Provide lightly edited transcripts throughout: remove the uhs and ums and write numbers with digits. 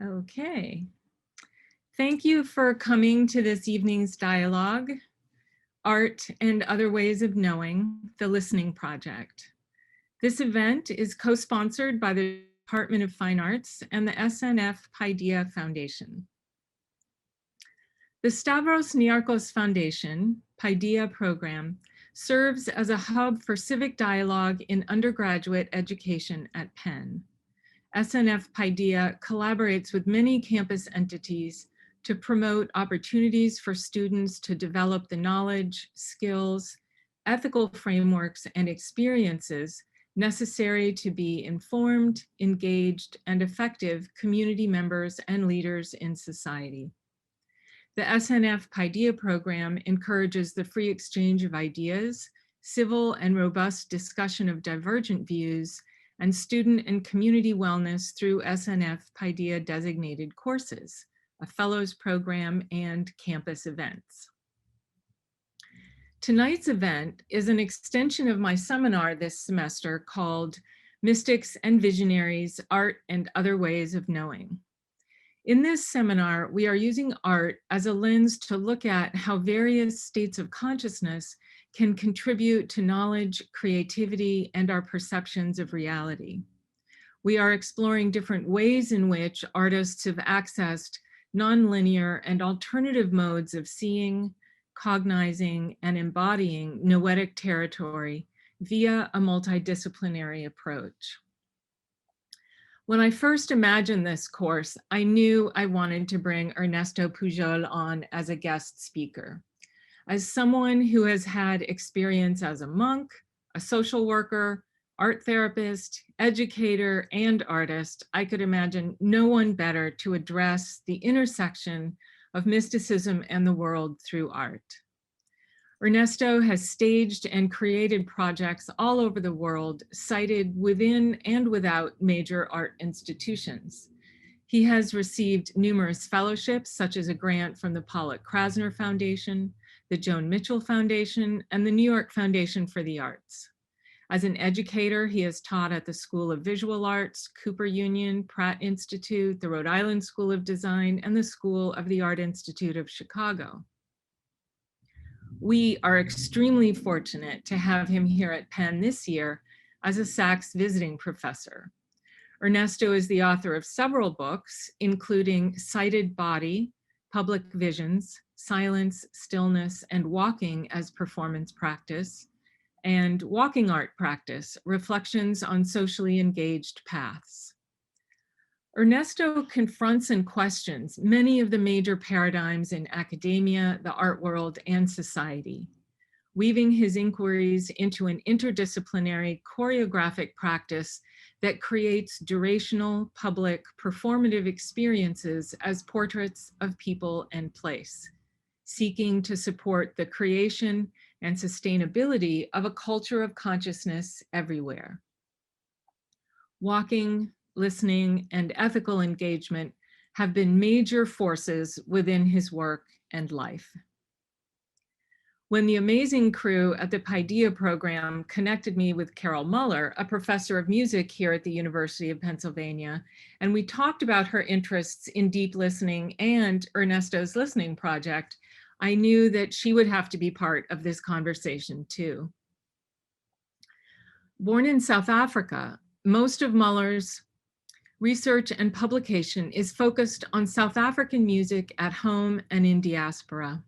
Okay. Thank you for coming to this evening's dialogue, Art and Other Ways of Knowing, the Listening Project. This event is co-sponsored by the Department of Fine Arts and the SNF Paideia Foundation. The Stavros Niarchos Foundation, Paideia program, serves as a hub for civic dialogue in undergraduate education at Penn. SNF Paideia collaborates with many campus entities to promote opportunities for students to develop the knowledge, skills, ethical frameworks, and experiences necessary to be informed, engaged, and effective community members and leaders in society. The SNF Paideia program encourages the free exchange of ideas, civil and robust discussion of divergent views, and student and community wellness through SNF Paideia designated courses, a fellows program, and campus events. Tonight's event is an extension of my seminar this semester called Mystics and Visionaries, Art and Other Ways of Knowing. In this seminar, we are using art as a lens to look at how various states of consciousness can contribute to knowledge, creativity, and our perceptions of reality. We are exploring different ways in which artists have accessed nonlinear and alternative modes of seeing, cognizing, and embodying noetic territory via a multidisciplinary approach. When I first imagined this course, I knew I wanted to bring Ernesto Pujol on as a guest speaker. As someone who has had experience as a monk, a social worker, art therapist, educator, and artist, I could imagine no one better to address the intersection of mysticism and the world through art. Ernesto has staged and created projects all over the world, cited within and without major art institutions. He has received numerous fellowships, such as a grant from the Pollock Krasner Foundation, the Joan Mitchell Foundation, and the New York Foundation for the Arts. As an educator, he has taught at the School of Visual Arts, Cooper Union, Pratt Institute, the Rhode Island School of Design, and the School of the Art Institute of Chicago. We are extremely fortunate to have him here at Penn this year as a Sachs visiting professor. Ernesto is the author of several books, including Sighted Body, Public Visions, Silence, Stillness, and Walking as Performance Practice, and Walking Art Practice, Reflections on Socially Engaged Paths. Ernesto confronts and questions many of the major paradigms in academia, the art world, and society, weaving his inquiries into an interdisciplinary choreographic practice that creates durational, public, performative experiences as portraits of people and place, seeking to support the creation and sustainability of a culture of consciousness everywhere. Walking, listening, and ethical engagement have been major forces within his work and life. When the amazing crew at the Paideia program connected me with Carol Muller, a professor of music here at the University of Pennsylvania, and we talked about her interests in deep listening and Ernesto's listening project, I knew that she would have to be part of this conversation too. Born in South Africa, most of Muller's research and publication is focused on South African music at home and in diaspora.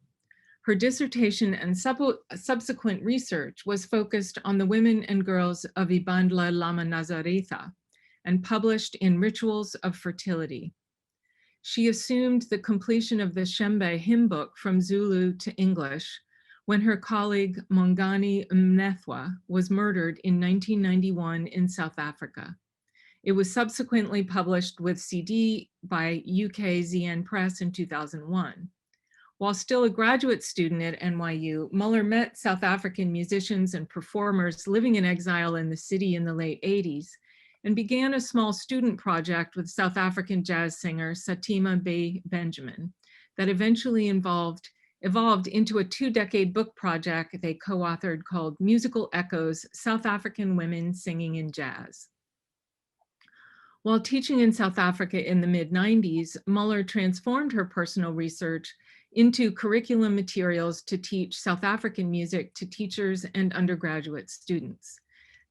Her dissertation and subsequent research was focused on the women and girls of Ibandla Lama Nazaretha and published in Rituals of Fertility. She assumed the completion of the Shembe hymn book from Zulu to English when her colleague Mongani Mnethwa was murdered in 1991 in South Africa. It was subsequently published with CD by UK ZN Press in 2001. While still a graduate student at NYU, Muller met South African musicians and performers living in exile in the city in the late 80s and began a small student project with South African jazz singer Satima Bey Benjamin that eventually evolved into a 2-decade book project they co-authored called Musical Echoes, South African Women Singing in Jazz. While teaching in South Africa in the mid-90s, Muller transformed her personal research into curriculum materials to teach South African music to teachers and undergraduate students.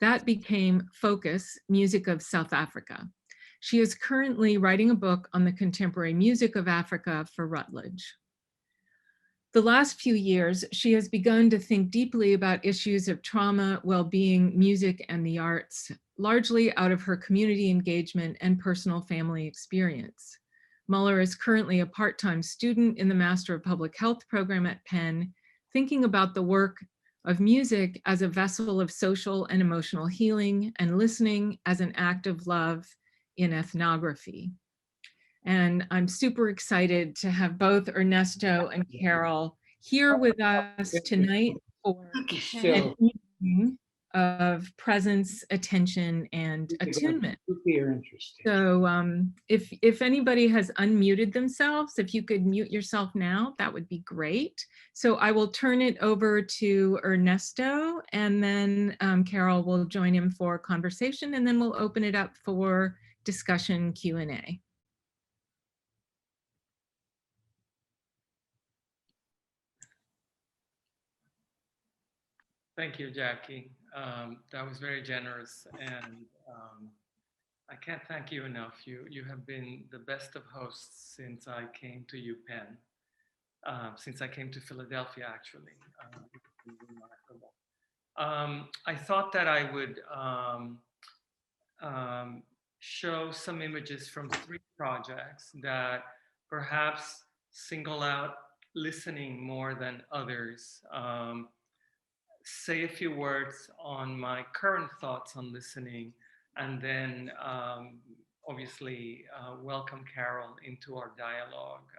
That became Focus, Music of South Africa. She is currently writing a book on the contemporary music of Africa for Routledge. The last few years, she has begun to think deeply about issues of trauma, well-being, music, and the arts, largely out of her community engagement and personal family experience. Muller is currently a part-time student in the Master of Public Health program at Penn, thinking about the work of music as a vessel of social and emotional healing and listening as an act of love in ethnography. And I'm super excited to have both Ernesto and Carol here with us tonight for an evening of presence, attention, and attunement. So if anybody has unmuted themselves, if you could mute yourself now, that would be great. So I will turn it over to Ernesto, and then Carol will join him for conversation, and then we'll open it up for discussion Q&A. Thank you, Jackie. That was very generous, and I can't thank you enough. You have been the best of hosts since I came to UPenn, since I came to Philadelphia, actually. It's been remarkable. I thought that I would show some images from 3 projects that perhaps single out listening more than others. Say a few words on my current thoughts on listening, and then obviously welcome Carol into our dialogue.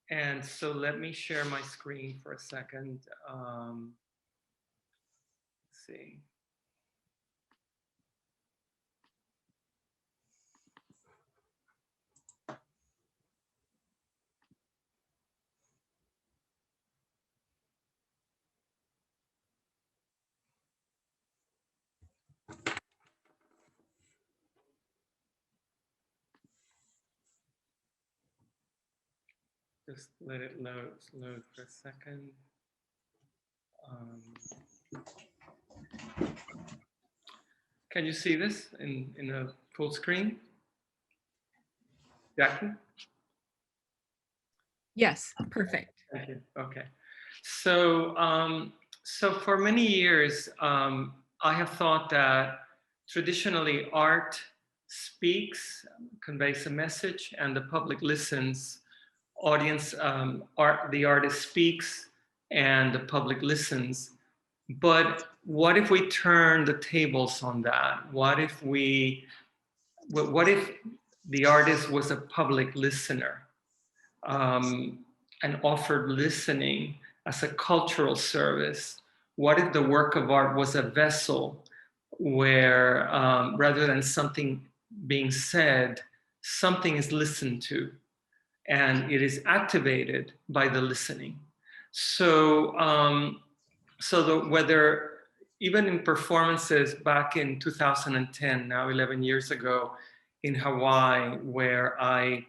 And so let me share my screen for a second. Let's see. Just let it load for a second. Can you see this in a full screen? Jackie? Yes, perfect. Thank you. Okay. So, so for many years, I have thought that traditionally art speaks, conveys a message, and the public listens. Audience, the artist speaks, and the public listens. But what if we turn the tables on that? What if the artist was a public listener? And offered listening as a cultural service? What if the work of art was a vessel where rather than something being said, something is listened to and it is activated by the listening? So, whether even in performances back in 2010, now 11 years ago, in Hawaii, where I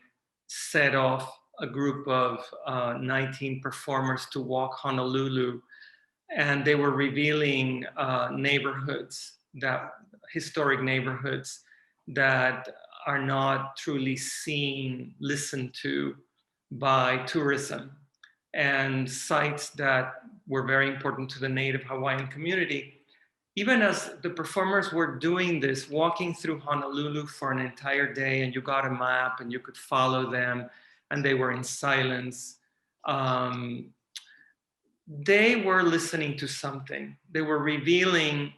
set off a group of 19 performers to walk Honolulu, and they were revealing historic neighborhoods that are not truly seen, listened to by tourism, and sites that were very important to the native Hawaiian community. Even as the performers were doing this, walking through Honolulu for an entire day, and you got a map and you could follow them, and they were in silence, they were listening to something. They were revealing,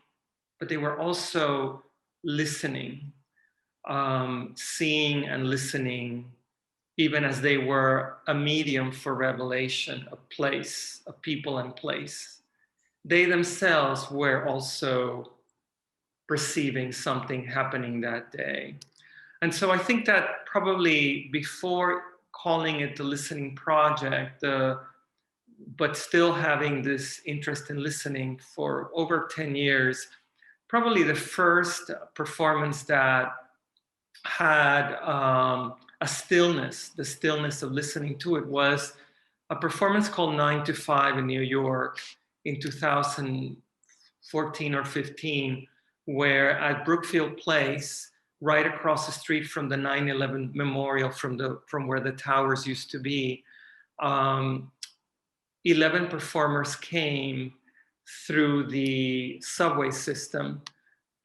but they were also listening, seeing and listening, even as they were a medium for revelation, a place, a people and place. They themselves were also perceiving something happening that day. And so I think that probably before calling it the Listening Project, but still having this interest in listening for over 10 years, probably the first performance that had a stillness. The stillness of listening to it was a performance called 9 to 5 in New York in 2014 or 15, where at Brookfield Place, right across the street from the 9/11 memorial, from where the towers used to be, 11 performers came through the subway system,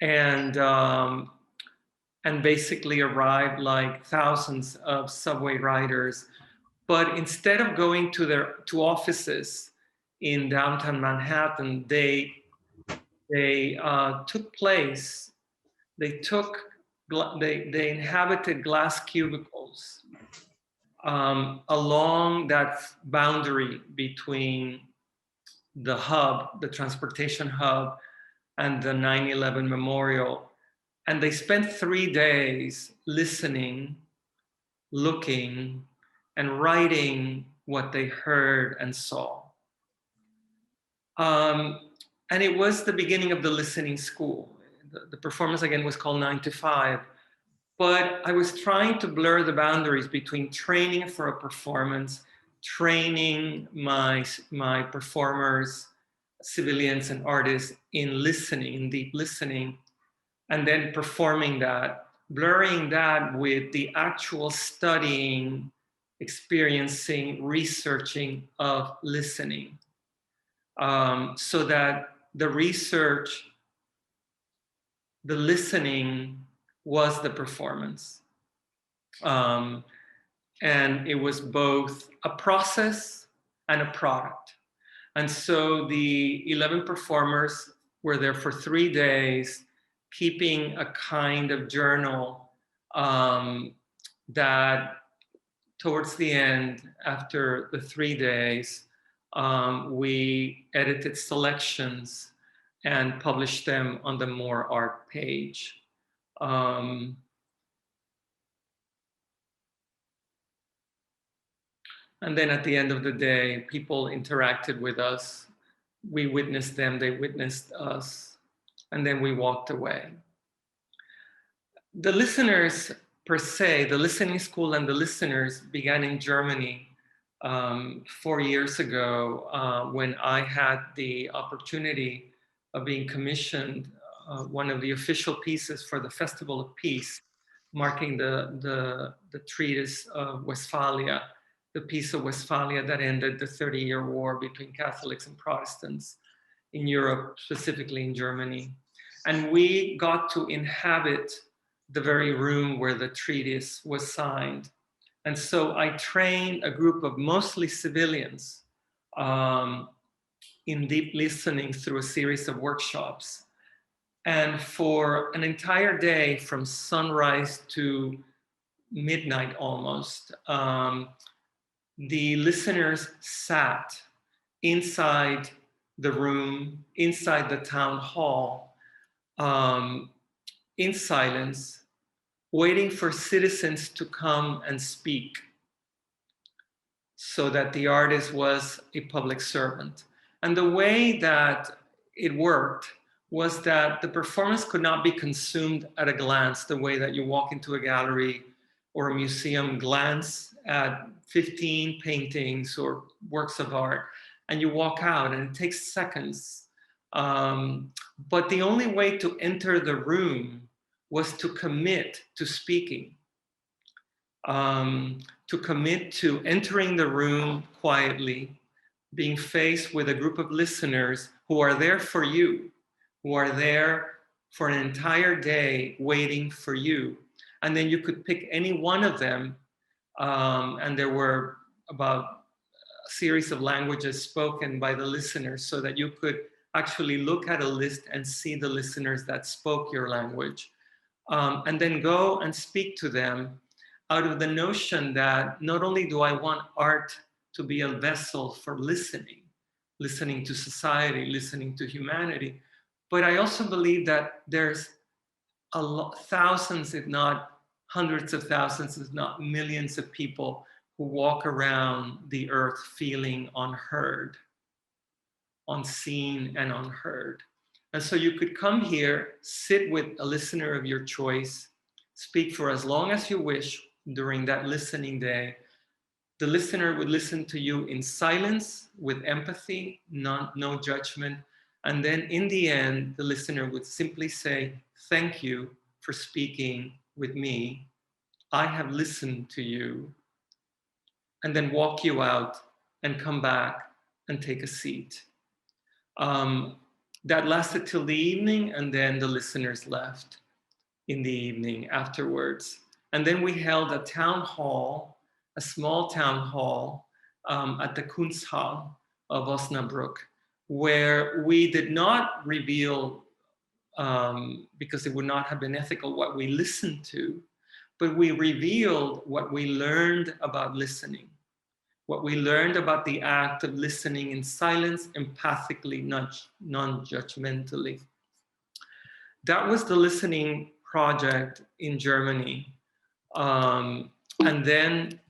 and basically arrived like thousands of subway riders. But instead of going to their offices in downtown Manhattan, they took place. They took they inhabited glass cubicles along that boundary between the hub, the transportation hub, and the 9/11 memorial. And they spent 3 days listening, looking, and writing what they heard and saw. And it was the beginning of the listening school. The performance, again, was called 9 to 5. But I was trying to blur the boundaries between training for a performance, training my performers, civilians and artists in listening, in deep listening, and then performing that, blurring that with the actual studying, experiencing, researching of listening, so that the research, the listening was the performance. And it was both a process and a product. And so the 11 performers were there for 3 days, keeping a kind of journal that towards the end, after the 3 days, we edited selections and published them on the More Art page. And then at the end of the day, people interacted with us. We witnessed them, they witnessed us, and then we walked away. The listeners, per se, the listening school and the listeners began in Germany 4 years ago when I had the opportunity of being commissioned one of the official pieces for the Festival of Peace, marking the treatise of Westphalia, the Peace of Westphalia that ended the 30-year war between Catholics and Protestants in Europe, specifically in Germany. And we got to inhabit the very room where the treatise was signed. And so I trained a group of mostly civilians in deep listening through a series of workshops. And for an entire day, from sunrise to midnight almost, the listeners sat inside the room, inside the town hall, in silence, waiting for citizens to come and speak, so that the artist was a public servant. And the way that it worked was that the performance could not be consumed at a glance, the way that you walk into a gallery or a museum, glance at 15 paintings or works of art, and you walk out, and it takes seconds. But the only way to enter the room was to commit to speaking, to commit to entering the room quietly, being faced with a group of listeners who are there for you, who are there for an entire day waiting for you. And then you could pick any one of them, and there were about a series of languages spoken by the listeners, so that you could actually look at a list and see the listeners that spoke your language, and then go and speak to them out of the notion that not only do I want art to be a vessel for listening to society, listening to humanity, but I also believe that there's thousands, if not hundreds of thousands, if not millions of people who walk around the earth feeling unheard, unseen and unheard. And so you could come here, sit with a listener of your choice, speak for as long as you wish during that listening day. The listener would listen to you in silence, with empathy, no judgment. And then in the end, the listener would simply say, "Thank you for speaking with me. I have listened to you," and then walk you out and come back and take a seat. Um, that lasted till the evening, and then the listeners left in the evening afterwards. And then we held a town hall, a small town hall at the Kunsthal of Osnabrück, where we did not reveal, because it would not have been ethical, what we listened to, but we revealed what we learned about listening, what we learned about the act of listening in silence, empathically, non-judgmentally. That was the listening project in Germany. And then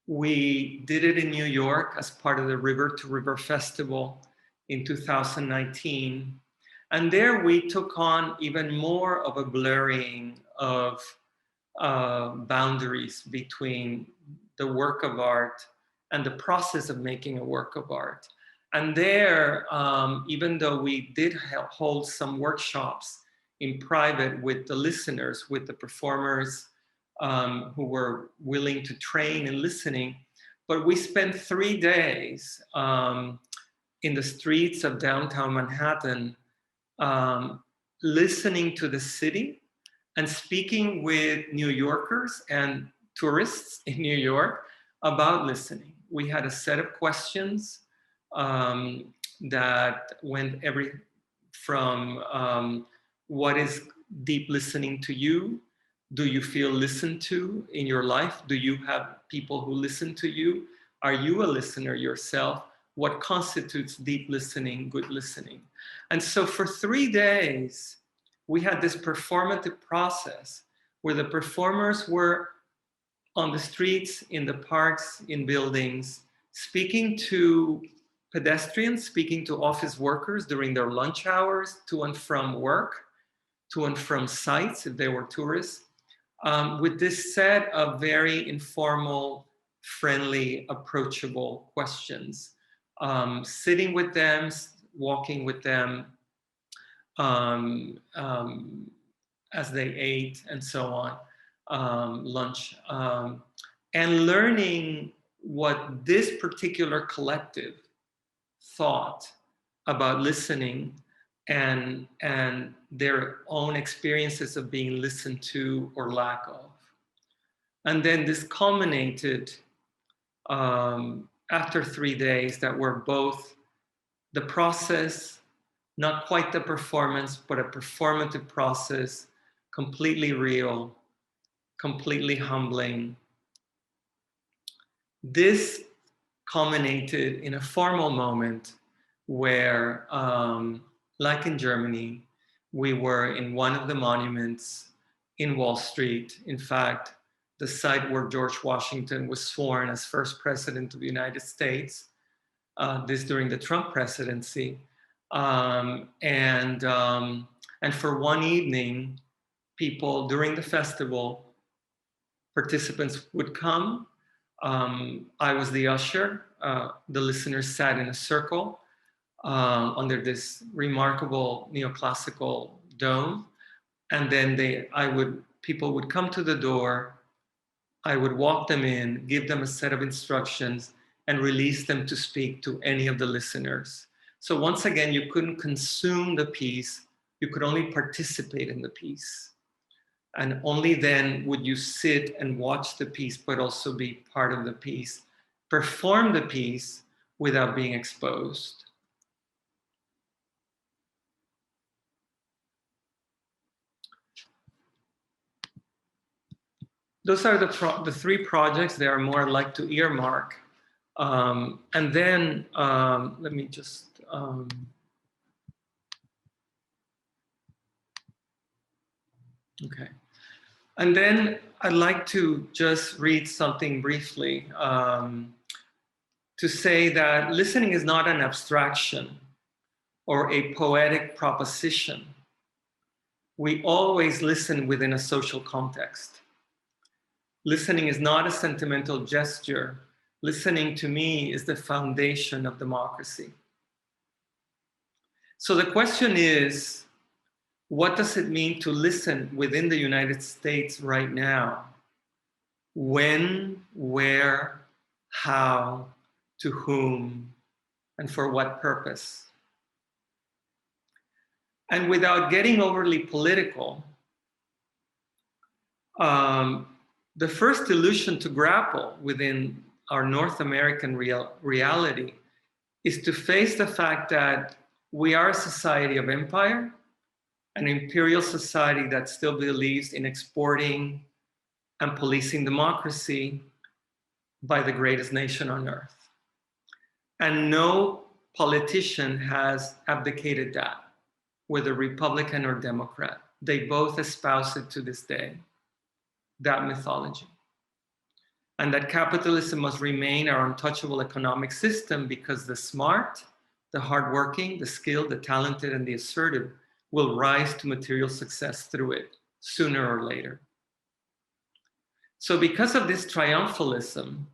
we did it in New York as part of the River to River Festival in 2019. And there we took on even more of a blurring of boundaries between the work of art and the process of making a work of art. And there, even though we did hold some workshops in private with the listeners, with the performers who were willing to train in listening, but we spent 3 days in the streets of downtown Manhattan, listening to the city and speaking with New Yorkers and tourists in New York about listening. We had a set of questions that went from what is deep listening to you? Do you feel listened to in your life? Do you have people who listen to you? Are you a listener yourself? What constitutes deep listening, good listening? And so for 3 days, we had this performative process where the performers were on the streets, in the parks, in buildings, speaking to pedestrians, speaking to office workers during their lunch hours, to and from work, to and from sites if they were tourists, with this set of very informal, friendly, approachable questions. Sitting with them, walking with them, as they ate and so on, lunch, and learning what this particular collective thought about listening and their own experiences of being listened to or lack of. And then this culminated after 3 days that were both the process, not quite the performance, but a performative process, completely real, completely humbling. This culminated in a formal moment where, like in Germany, we were in one of the monuments in Wall Street. In fact, the site where George Washington was sworn as first president of the United States, this during the Trump presidency. And for one evening, people during the festival, participants would come. I was the usher. The listeners sat in a circle under this remarkable neoclassical dome. And then people would come to the door. I would walk them in, give them a set of instructions, and release them to speak to any of the listeners. So once again, you couldn't consume the piece, you could only participate in the piece. And only then would you sit and watch the piece, but also be part of the piece, perform the piece without being exposed. Those are the 3 projects. They are more like to earmark. And then let me just, okay. And then I'd like to just read something briefly to say that listening is not an abstraction or a poetic proposition. we always listen within a social context. Listening is not a sentimental gesture. Listening, to me, is the foundation of democracy. So the question is, what does it mean to listen within the United States right now? When, where, how, to whom, and for what purpose? And without getting overly political, the first illusion to grapple within our North American reality is to face the fact that we are a society of empire, an imperial society that still believes in exporting and policing democracy by the greatest nation on earth. And no politician has abdicated that, whether Republican or Democrat. They both espouse it to this day, that mythology. And that capitalism must remain our untouchable economic system because the smart, the hardworking, the skilled, the talented, and the assertive will rise to material success through it sooner or later. So because of this triumphalism,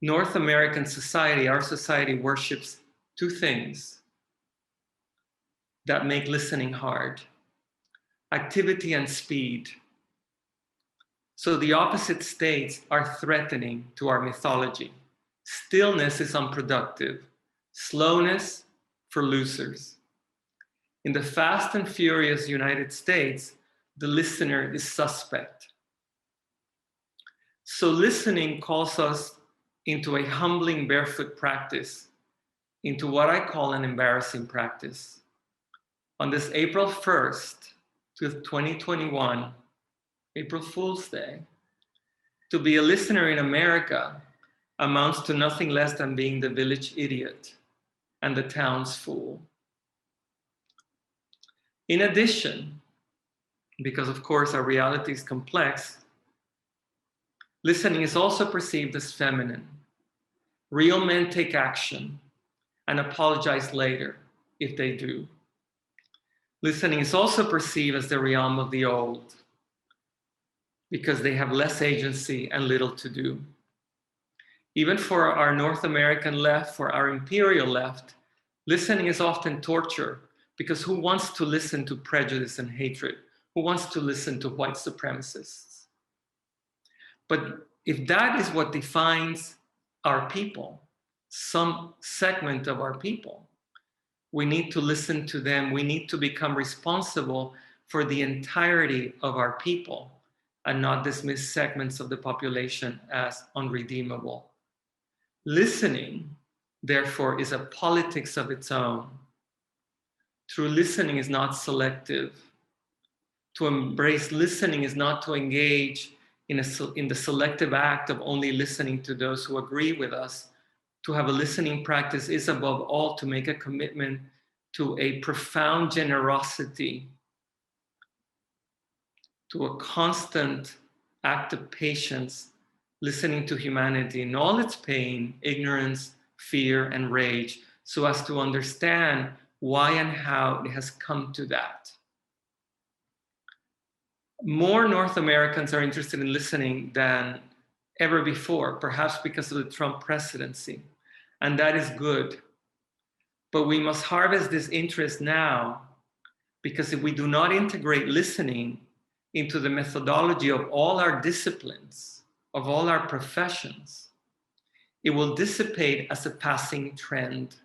North American society, our society, worships two things that make listening hard: activity and speed. So the opposite states are threatening to our mythology. Stillness is unproductive, slowness for losers. In the fast and furious United States, the listener is suspect. So listening calls us into a humbling barefoot practice, into what I call an embarrassing practice. On this April 1st, 2021, April Fool's Day, to be a listener in America amounts to nothing less than being the village idiot and the town's fool. In addition, because of course our reality is complex, listening is also perceived as feminine. Real men take action and apologize later if they do. Listening is also perceived as the realm of the old because they have less agency and little to do. Even for our North American left, for our imperial left, listening is often torture because who wants to listen to prejudice and hatred? Who wants to listen to white supremacists? But if that is what defines our people, some segment of our people, we need to listen to them. We need to become responsible for the entirety of our people and not dismiss segments of the population as unredeemable. Listening, therefore, is a politics of its own. True listening is not selective. To embrace listening is not to engage in the selective act of only listening to those who agree with us. To have a listening practice is above all to make a commitment to a profound generosity, to a constant act of patience, listening to humanity in all its pain, ignorance, fear, and rage, so as to understand why and how it has come to that. More North Americans are interested in listening than ever before, perhaps because of the Trump presidency, and that is good. But we must harvest this interest now, because if we do not integrate listening into the methodology of all our disciplines, of all our professions, it will dissipate as a passing trend.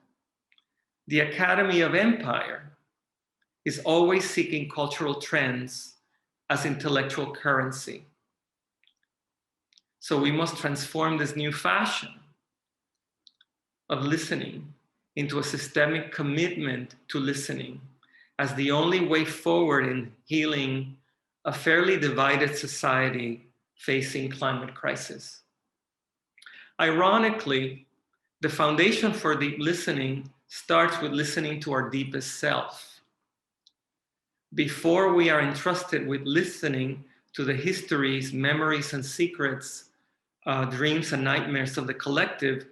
The Academy of Empire is always seeking cultural trends as intellectual currency. So we must transform this new fashion of listening into a systemic commitment to listening as the only way forward in healing a fairly divided society facing climate crisis. Ironically, the foundation for deep listening starts with listening to our deepest self. Before we are entrusted with listening to the histories, memories, and secrets, dreams and nightmares of the collective,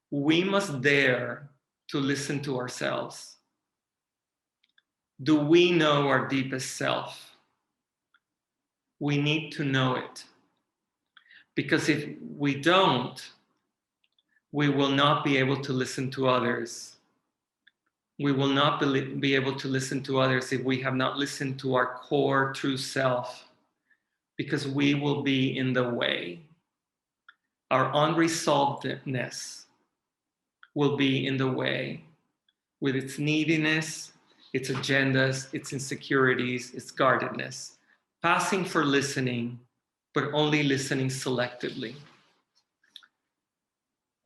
we must dare to listen to ourselves. Do we know our deepest self? We need to know it. Because if we don't, we will not be able to listen to others. We will not be able to listen to others if we have not listened to our core true self, because we will be in the way. Our unresolvedness will be in the way with its neediness, its agendas, its insecurities, its guardedness, passing for listening, but only listening selectively.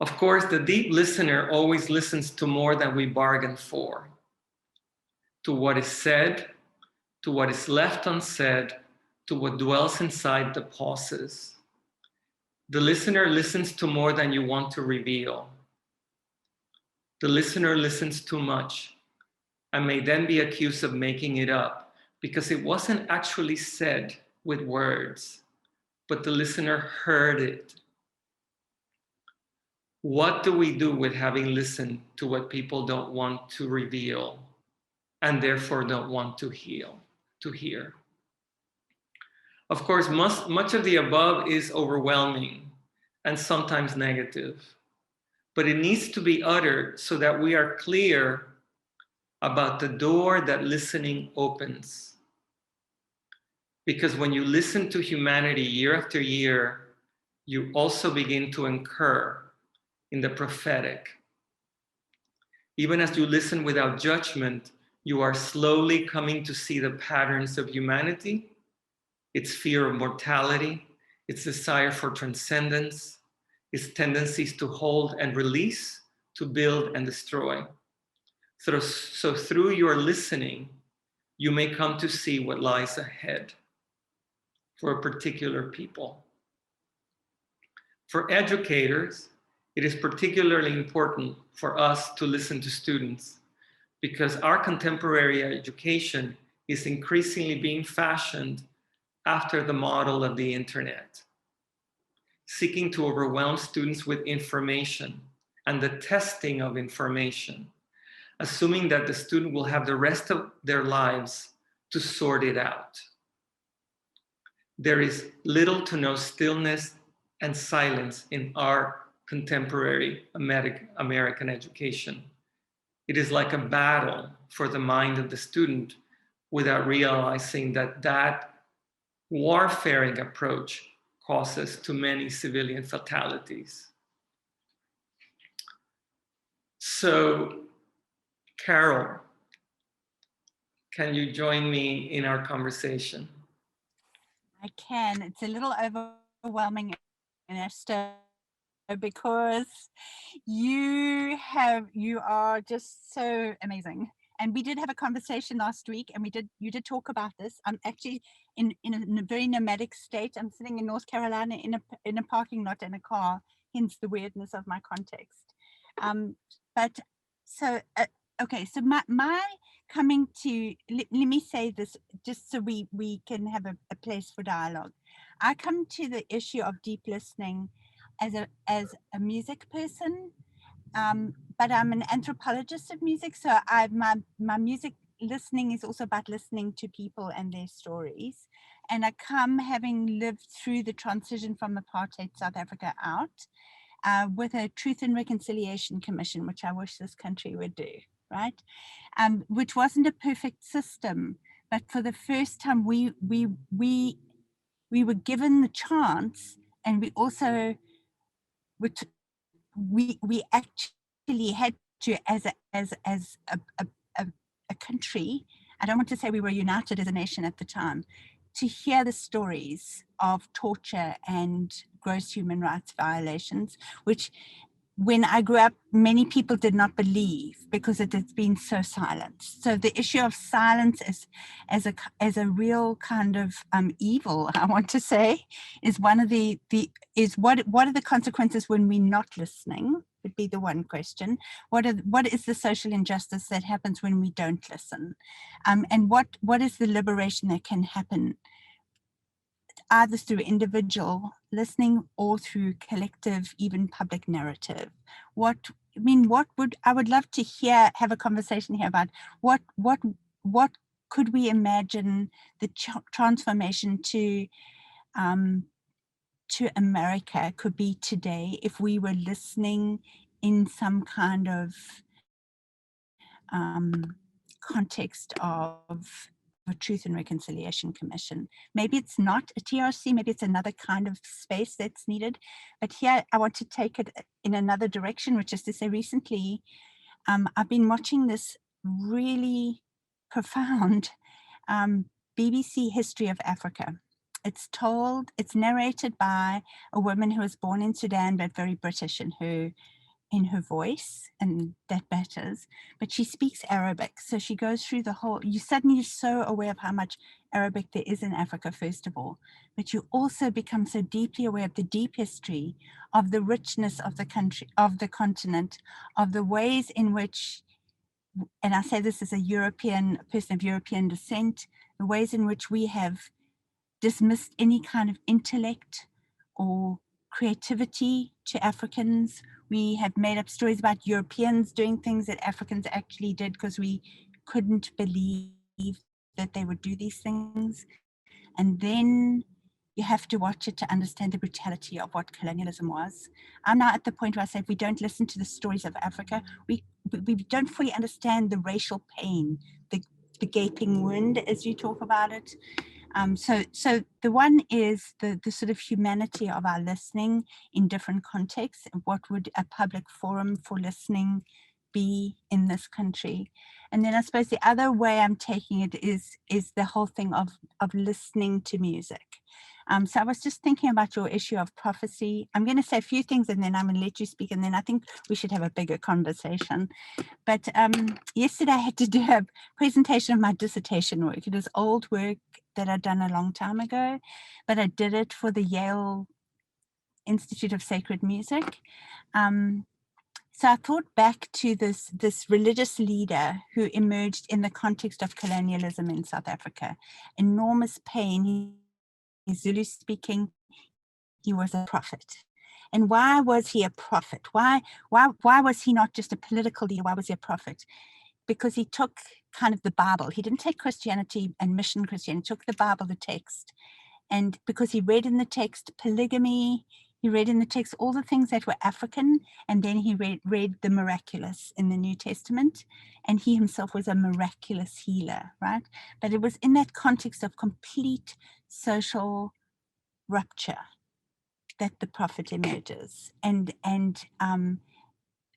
Of course, the deep listener always listens to more than we bargain for, to what is said, to what is left unsaid, to what dwells inside the pauses. The listener listens to more than you want to reveal. The listener listens too much and may then be accused of making it up because it wasn't actually said with words, but the listener heard it. What do we do with having listened to what people don't want to reveal and therefore don't want to hear? Of course, much of the above is overwhelming and sometimes negative, but it needs to be uttered so that we are clear about the door that listening opens. Because when you listen to humanity year after year, you also begin to incur in the prophetic. Even as you listen without judgment, you are slowly coming to see the patterns of humanity, its fear of mortality, its desire for transcendence, its tendencies to hold and release, to build and destroy. So through your listening, you may come to see what lies ahead for a particular people. For educators, it is particularly important for us to listen to students because our contemporary education is increasingly being fashioned after the model of the internet, seeking to overwhelm students with information and the testing of information, assuming that the student will have the rest of their lives to sort it out. There is little to no stillness and silence in our contemporary American education. It is like a battle for the mind of the student without realizing that that warfaring approach causes too many civilian fatalities. So, Carol, can you join me in our conversation? I can. It's a little overwhelming, Ernesto, because you are just so amazing. And we did have a conversation last week, and you did talk about this. I'm actually in a very nomadic state. I'm sitting in North Carolina in a parking lot in a car, hence the weirdness of my context. But so okay, so my coming to let me say this just so we can have a place for dialogue. I come to the issue of deep listening as a music person, but I'm an anthropologist of music, so my music listening is also about listening to people and their stories. And I come having lived through the transition from apartheid South Africa out with a Truth and Reconciliation Commission, which I wish this country would do, right? Which wasn't a perfect system, but for the first time we were given the chance, and we also we actually had to as a country. I don't want to say we were united as a nation at the time, to hear the stories of torture and gross human rights violations, which when I grew up, many people did not believe because it has been so silenced. So the issue of silence as a real kind of evil, I want to say, is one of what are the consequences when we're not listening? Would be the one question. What is the social injustice that happens when we don't listen? And what is the liberation that can happen either through individual listening or through collective, even public narrative? I would love to have a conversation here about what could we imagine the transformation to America could be today if we were listening in some kind of context of a Truth and Reconciliation Commission. Maybe it's not a TRC, maybe it's another kind of space that's needed. But here I want to take it in another direction, which is to say recently, I've been watching this really profound BBC history of Africa. It's narrated by a woman who was born in Sudan, but very British in her voice, and that matters. But she speaks Arabic. So she goes through the whole, you suddenly are so aware of how much Arabic there is in Africa, first of all. But you also become so deeply aware of the deep history, of the richness of the country, of the continent, of the ways in which, and I say this as a person of European descent, the ways in which we have dismissed any kind of intellect or creativity to Africans. We have made up stories about Europeans doing things that Africans actually did because we couldn't believe that they would do these things. And then you have to watch it to understand the brutality of what colonialism was. I'm now at the point where I say if we don't listen to the stories of Africa, we don't fully understand the racial pain, the gaping wound, as you talk about it. So the one is the sort of humanity of our listening in different contexts. What would a public forum for listening be in this country? And then I suppose the other way I'm taking it is the whole thing of listening to music. So I was just thinking about your issue of prophecy. I'm going to say a few things and then I'm going to let you speak, and then I think we should have a bigger conversation. But yesterday I had to do a presentation of my dissertation work. It was old work that I'd done a long time ago, but I did it for the Yale Institute of Sacred Music. So I thought back to this religious leader who emerged in the context of colonialism in South Africa. Enormous pain. He's Zulu speaking. He was a prophet. And why was he a prophet? Why was he not just a political leader? Why was he a prophet? Because he took kind of the Bible. He didn't take Christianity and mission Christianity. He took the Bible, the text. And because he read in the text polygamy, he read in the text all the things that were African, and then he read the miraculous in the New Testament, and he himself was a miraculous healer, right? But it was in that context of complete social rupture that the prophet emerges. And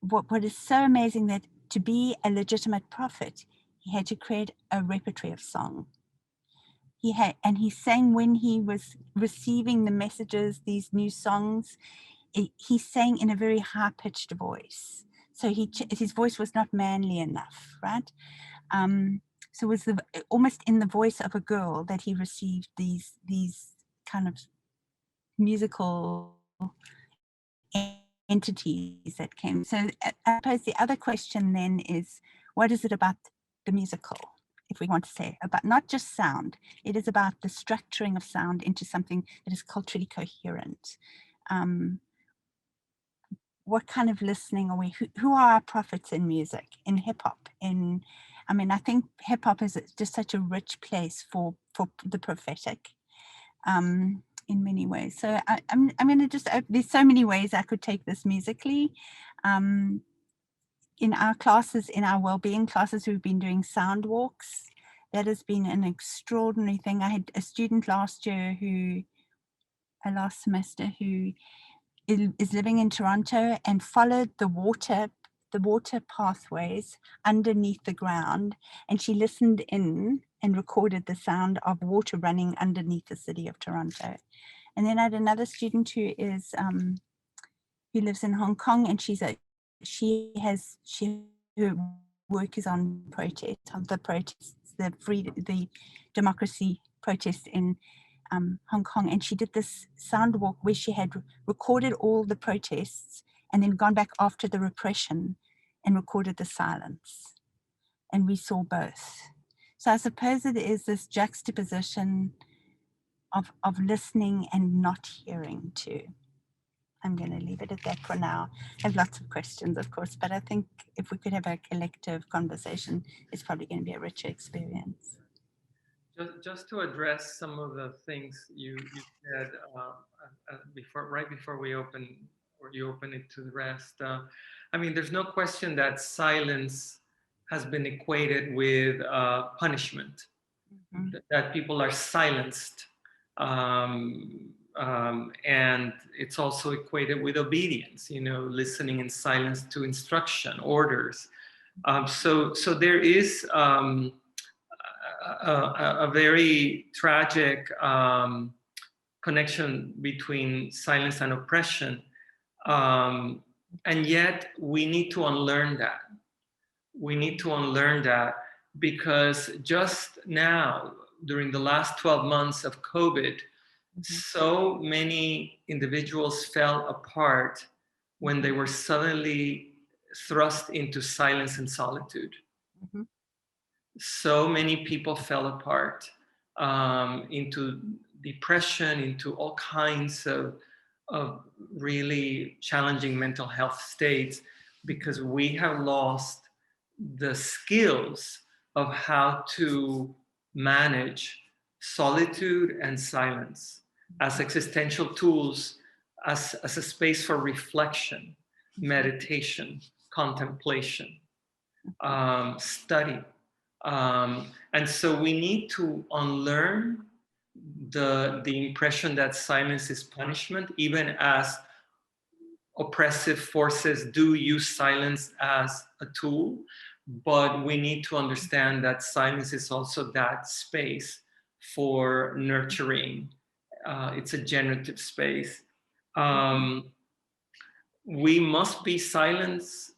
what is so amazing that to be a legitimate prophet, he had to create a repertoire of song. He sang when he was receiving the messages, these new songs, he sang in a very high-pitched voice. So his voice was not manly enough, right? So it was almost in the voice of a girl that he received these kind of musical entities that came. So I suppose the other question then is, what is it about the musical, if we want to say, about not just sound, it is about the structuring of sound into something that is culturally coherent. What kind of listening are we, who are our prophets in music, in hip hop, I think hip hop is just such a rich place for the prophetic. In many ways. So I'm going to just, there's so many ways I could take this musically. In our classes, in our well-being classes, we've been doing sound walks. That has been an extraordinary thing. I had a student last semester who is living in Toronto and followed the water pathways underneath the ground, and she listened in and recorded the sound of water running underneath the city of Toronto. And then I had another student who lives in Hong Kong, and her work is on the democracy protests in Hong Kong, and she did this sound walk where she had recorded all the protests and then gone back after the repression and recorded the silence. And we saw both. So I suppose it is this juxtaposition of listening and not hearing too. I'm going to leave it at that for now. I have lots of questions, of course, but I think if we could have a collective conversation, it's probably going to be a richer experience. Just to address some of the things you said right before we open, or you open it to the rest. I mean, there's no question that silence has been equated with punishment, Mhm. that people are silenced. And it's also equated with obedience, listening in silence to instruction, orders. So there is a very tragic connection between silence and oppression. And yet we need to unlearn that. We need to unlearn that, because just now, during the last 12 months of COVID, so many individuals fell apart when they were suddenly thrust into silence and solitude. Mhm. So many people fell apart into depression, into all kinds of really challenging mental health states, because we have lost the skills of how to manage solitude and silence as existential tools, as a space for reflection, meditation, contemplation, study. And so we need to unlearn the impression that silence is punishment, even as oppressive forces do use silence as a tool. But we need to understand that silence is also that space for nurturing. It's a generative space. We must be silence.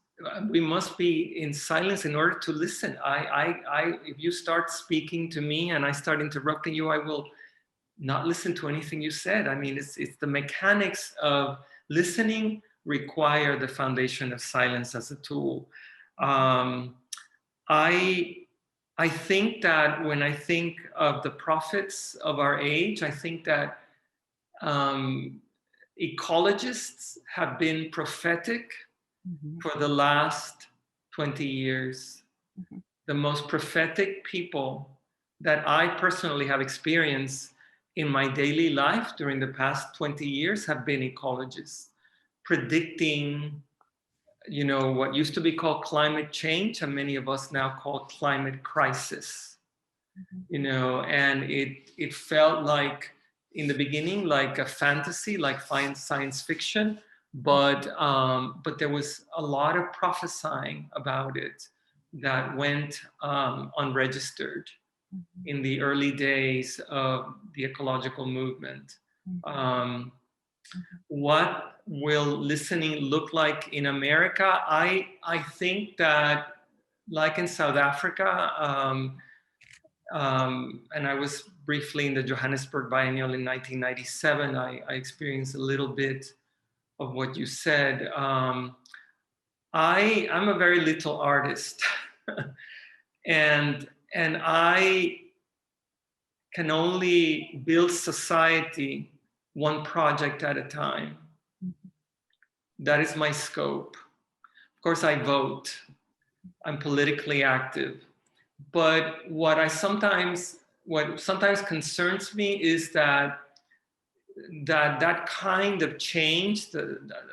We must be in silence in order to listen. If you start speaking to me and I start interrupting you, I will not listen to anything you said. I mean, it's the mechanics of listening require the foundation of silence as a tool. I I think that when I think of the prophets of our age, I think that um, ecologists have been prophetic for the last 20 years. The most prophetic people that I personally have experienced in my daily life during the past 20 years have been ecologists, predicting, what used to be called climate change, and many of us now call climate crisis. And it felt like, in the beginning, like a fantasy, like science fiction, but there was a lot of prophesying about it that went unregistered in the early days of the ecological movement. What will listening look like in America? I think that, like in South Africa, and I was briefly in the Johannesburg Biennial in 1997. I experienced a little bit of what you said. I'm a very little artist, and I can only build society one project at a time. That is my scope. Of course, I vote. I'm politically active. But what sometimes concerns me is that kind of change,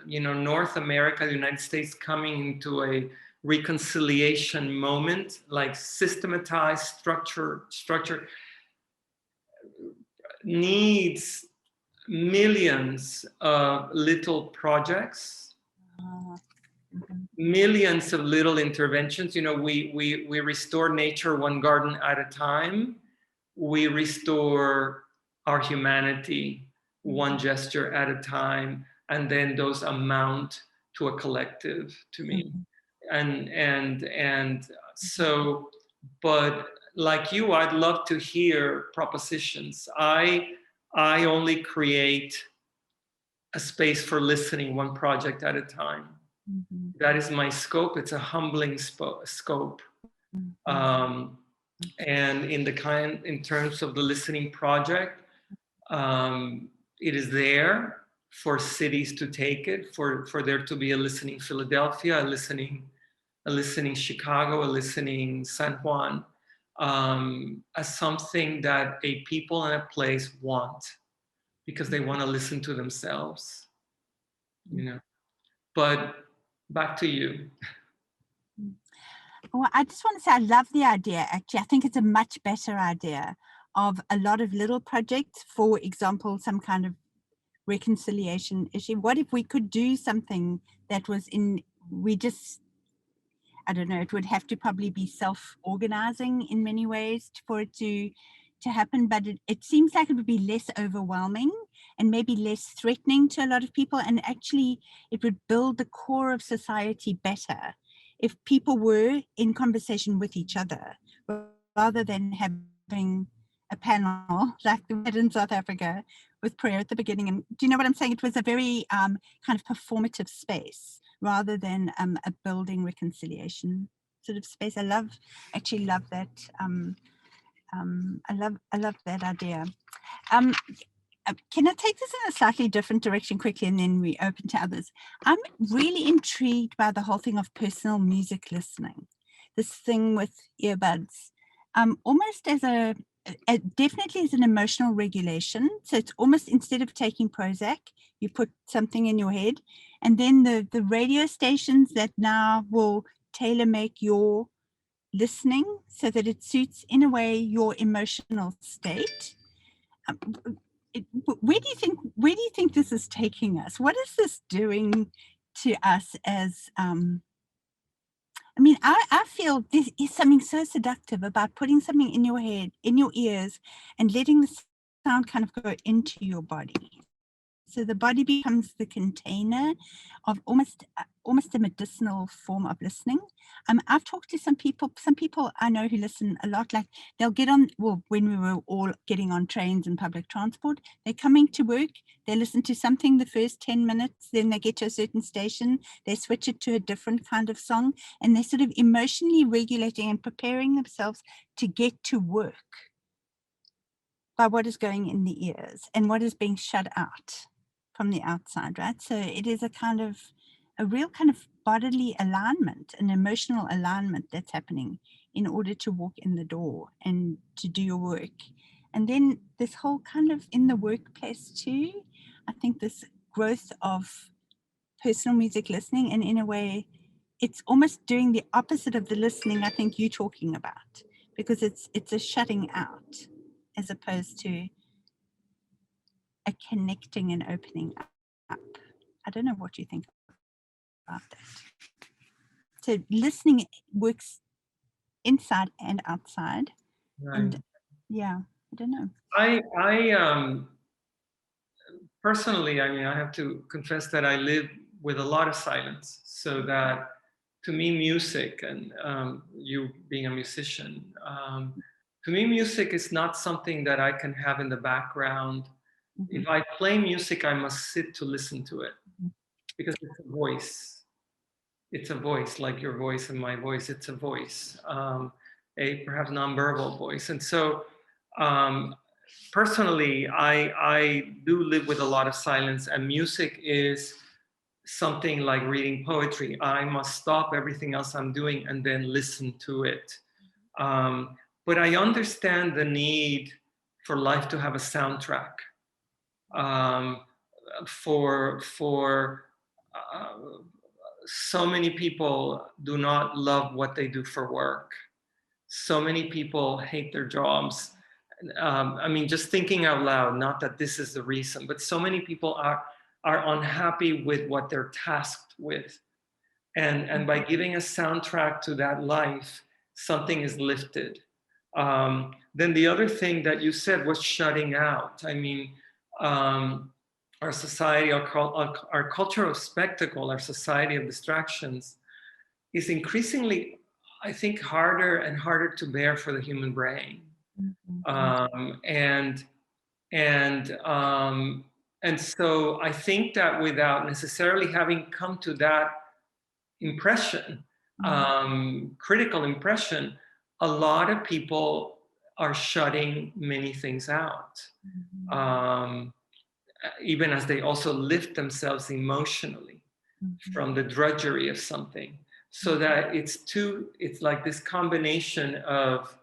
North America, the United States coming into a reconciliation moment, like systematized structure needs millions of little projects, millions of little interventions. We restore nature one garden at a time. We restore our humanity one gesture at a time, and then those amount to a collective, to me. And so, but like you, I'd love to hear propositions. I only create a space for listening, one project at a time. That is my scope. It's a humbling scope. And in terms of the listening project, it is there for cities to take it, for there to be a listening Philadelphia, a listening Chicago, a listening San Juan. as something that a people and a place want because they want to listen to themselves, you know. But back to you. Well, I just want to say I love the idea, actually. I think it's a much better idea of a lot of little projects, for example, some kind of reconciliation issue. What if we could do something that was I don't know, it would have to probably be self-organizing in many ways for it to happen, but it seems like it would be less overwhelming and maybe less threatening to a lot of people, and actually it would build the core of society better if people were in conversation with each other rather than having a panel like we had in South Africa with prayer at the beginning. And do you know what I'm saying? It was a very kind of performative space rather than a building reconciliation sort of space. Actually love that. I love that idea. Can I take this in a slightly different direction quickly, and then we open to others? I'm really intrigued by the whole thing of personal music listening, this thing with earbuds, almost as definitely as an emotional regulation. So it's almost, instead of taking Prozac, you put something in your head, and then the radio stations that now will tailor make your listening so that it suits, in a way, your emotional state. Where do you think this is taking us? What is this doing to us as I feel this is something so seductive about putting something in your head, in your ears, and letting the sound kind of go into your body. So the body becomes the container of almost a medicinal form of listening. I've talked to some people I know who listen a lot. Like, they'll get on, well, when we were all getting on trains and public transport, they're coming to work, they listen to something the first 10 minutes, then they get to a certain station, they switch it to a different kind of song, and they're sort of emotionally regulating and preparing themselves to get to work by what is going in the ears and what is being shut out from the outside, right? So it is a real kind of bodily alignment, an emotional alignment that's happening in order to walk in the door and to do your work. And then this whole kind of, in the workplace too, I think this growth of personal music listening, and in a way, it's almost doing the opposite of the listening I think you're talking about, because it's a shutting out as opposed to a connecting and opening up. I don't know what you think about that. So listening works inside and outside. Right. And yeah, I don't know. I personally, I have to confess that I live with a lot of silence. So that, to me, music, and you being a musician, to me, music is not something that I can have in the background. Mm-hmm. If I play music, I must sit to listen to it, because it's a voice. It's a voice, like your voice and my voice. It's a voice, a perhaps nonverbal voice. And so, personally, I do live with a lot of silence, and music is something like reading poetry. I must stop everything else I'm doing and then listen to it. But I understand the need for life to have a soundtrack. Um, for so many people do not love what they do for work. So many people hate their jobs. Just thinking out loud, not that this is the reason, but so many people are unhappy with what they're tasked with. And by giving a soundtrack to that life, something is lifted. Then the other thing that you said was shutting out. Our society, our culture of spectacle, our society of distractions is increasingly, I think, harder and harder to bear for the human brain. And so I think that without necessarily having come to that impression, critical impression, a lot of people are shutting many things out, even as they also lift themselves emotionally from the drudgery of something. So that it's like this combination of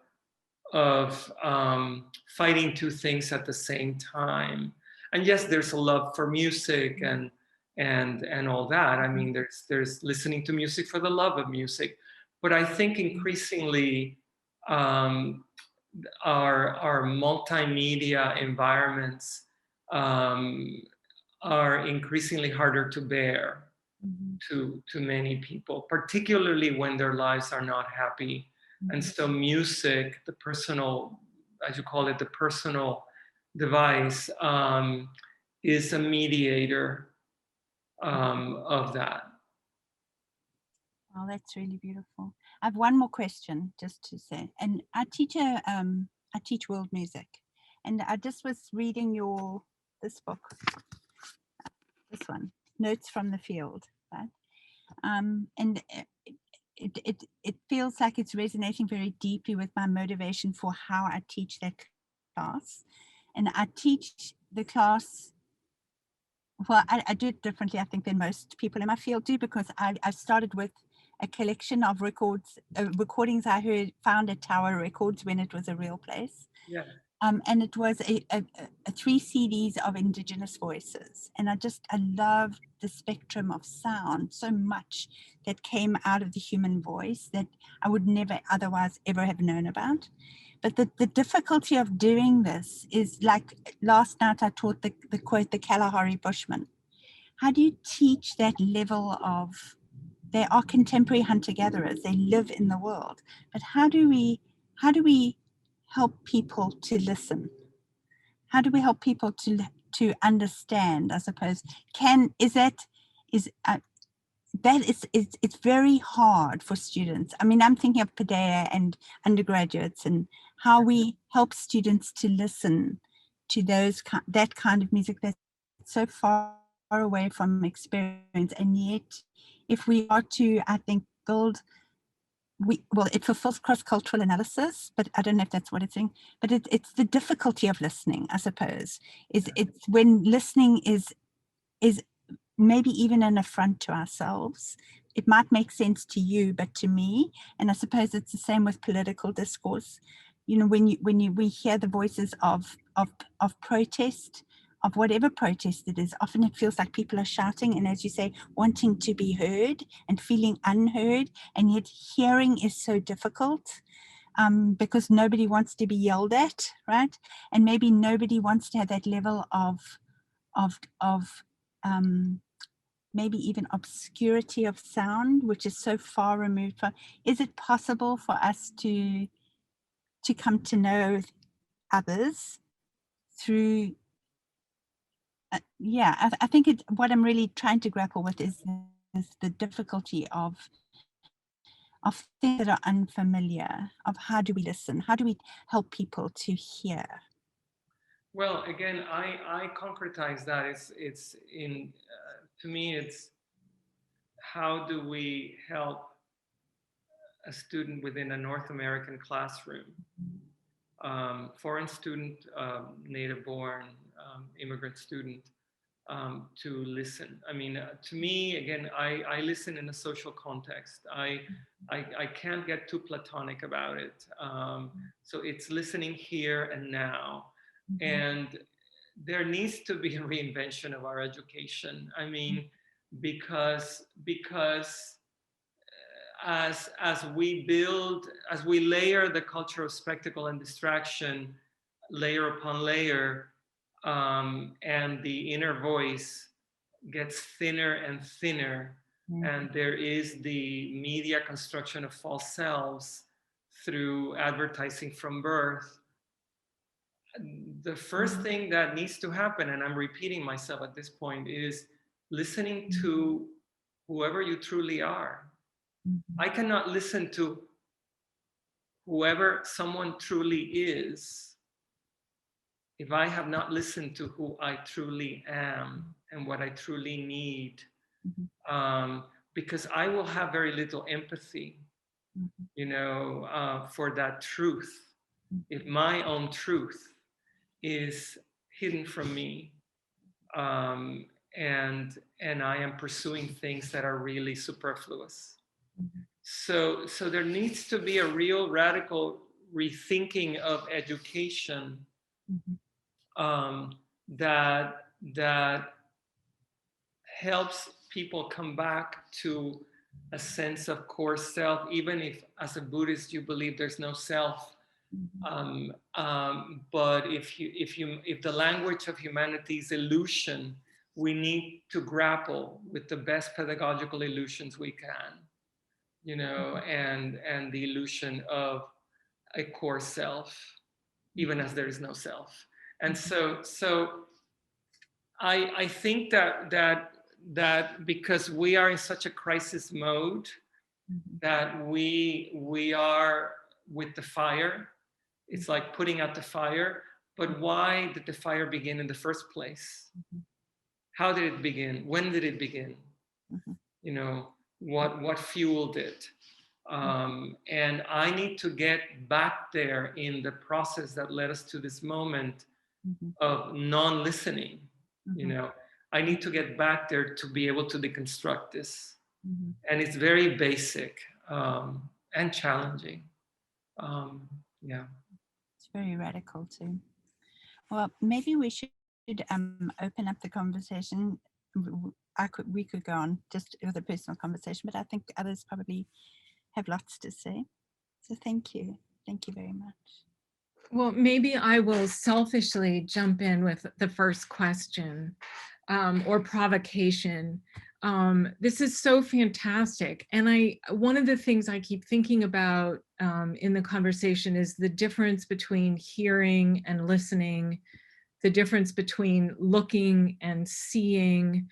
fighting two things at the same time. And yes, there's a love for music and all that. I mean, there's listening to music for the love of music, but I think increasingly um, our multimedia environments um, are increasingly harder to bear to many people, particularly when their lives are not happy. And so music, the personal, as you call it, the personal device, is a mediator of that. Oh, that's really beautiful. I have one more question just to say, and I teach world music, and I just was reading this book, this one, Notes from the Field, right? And it feels like it's resonating very deeply with my motivation for how I teach that class, and I teach the class. Well, I do it differently, I think, than most people in my field do, because I started with a collection of recordings I found at Tower Records when it was a real place. Yeah. And it was a 3 CDs of Indigenous voices. And I loved the spectrum of sound so much that came out of the human voice that I would never otherwise ever have known about. But the difficulty of doing this is, like last night I taught the quote, the Kalahari Bushman. How do you teach that level of, they are contemporary hunter-gatherers, they live in the world, but how do we help people to listen? How do we help people to understand, I suppose? It's very hard for students. I mean, I'm thinking of Paideia and undergraduates, and how we help students to listen to that kind of music that's so far away from experience. And yet, if we are to, I think, build, it fulfills cross-cultural analysis, but I don't know if that's what it's saying. But it's the difficulty of listening, I suppose. It's when listening is maybe even an affront to ourselves. It might make sense to you, but to me, and I suppose it's the same with political discourse. You know, we hear the voices of protest, of whatever protest it is, often it feels like people are shouting, and as you say, wanting to be heard and feeling unheard, and yet hearing is so difficult. Because nobody wants to be yelled at, right? And maybe nobody wants to have that level of maybe even obscurity of sound, which is so far removed from. Is it possible for us to come to know others through? I think what I'm really trying to grapple with is the difficulty of things that are unfamiliar. Of how do we listen? How do we help people to hear? Well, again, I concretize that. It's in to me, it's how do we help a student within a North American classroom, foreign student, native born, immigrant student, to listen. I mean, to me, again, I listen in a social context. I can't get too platonic about it. So it's listening here and now. And there needs to be a reinvention of our education. I mean, because as we layer the culture of spectacle and distraction, layer upon layer, and the inner voice gets thinner and thinner, and there is the media construction of false selves through advertising from birth. The first thing that needs to happen, and I'm repeating myself at this point, is listening to whoever you truly are. I cannot listen to whoever someone truly is if I have not listened to who I truly am and what I truly need, because I will have very little empathy, for that truth. If my own truth is hidden from me, and I am pursuing things that are really superfluous. So there needs to be a real radical rethinking of education Mhm. that helps people come back to a sense of core self, even if as a Buddhist you believe there's no self. Mhm. But if the language of humanity is illusion, we need to grapple with the best pedagogical illusions we can, you know, and the illusion of a core self, even as there is no self. And so I think that because we are in such a crisis mode, that we are with the fire. It's like putting out the fire. But why did the fire begin in the first place? How did it begin? When did it begin? You know, what fueled it? And I need to get back there in the process that led us to this moment of non-listening. You know, I need to get back there to be able to deconstruct this. And it's very basic and challenging. Yeah. It's very radical too. Well, maybe we should open up the conversation. We could go on just with a personal conversation, but I think others probably have lots to say. So thank you very much. Well, maybe I will selfishly jump in with the first question or provocation. This is so fantastic. And one of the things I keep thinking about in the conversation is the difference between hearing and listening, the difference between looking and seeing,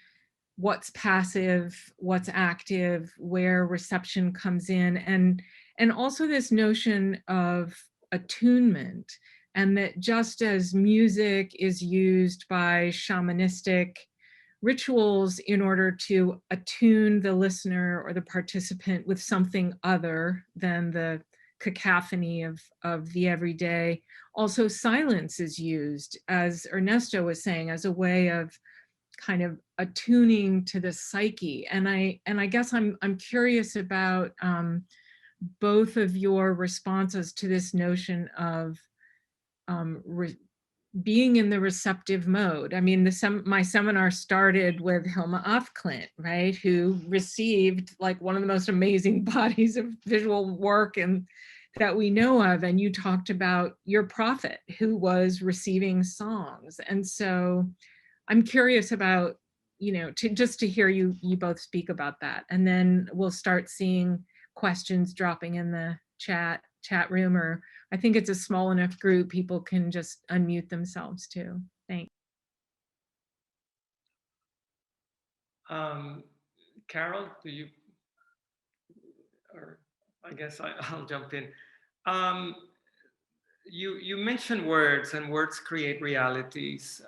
what's passive, what's active, where reception comes in, and also this notion of attunement, and that just as music is used by shamanistic rituals in order to attune the listener or the participant with something other than the cacophony of the everyday, also silence is used, as Ernesto was saying, as a way of kind of attuning to the psyche. And I guess I'm curious about both of your responses to this notion of being in the receptive mode. I mean, my seminar started with Hilma af Klint, right, who received like one of the most amazing bodies of visual work and that we know of. And you talked about your prophet who was receiving songs. And so I'm curious about, you know, to hear you both speak about that. And then we'll start seeing questions dropping in the chat room, or I think it's a small enough group, people can just unmute themselves too. Thanks. Carol, do you, or I guess I'll jump in. You mentioned words, and words create realities.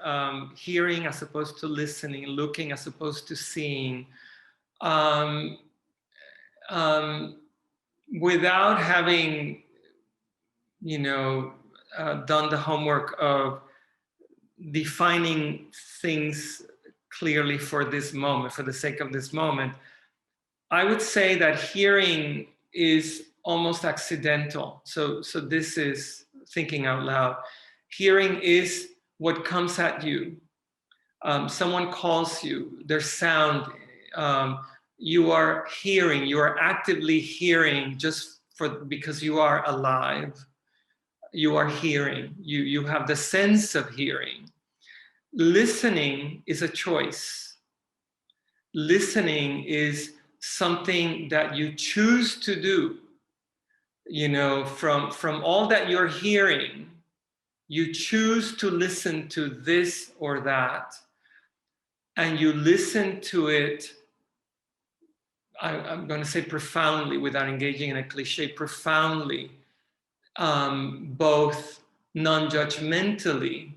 Hearing as opposed to listening, looking as opposed to seeing. Without having, you know, done the homework of defining things clearly for this moment, for the sake of this moment, I would say that hearing is almost accidental. So this is thinking out loud. Hearing is what comes at you. Someone calls you, there's sound. You are hearing, you are actively hearing just because you are alive. You are hearing, you have the sense of hearing. Listening is a choice. Listening is something that you choose to do. You know, from all that you're hearing, you choose to listen to this or that, and you listen to it, I'm going to say profoundly, without engaging in a cliche, profoundly, both non-judgmentally,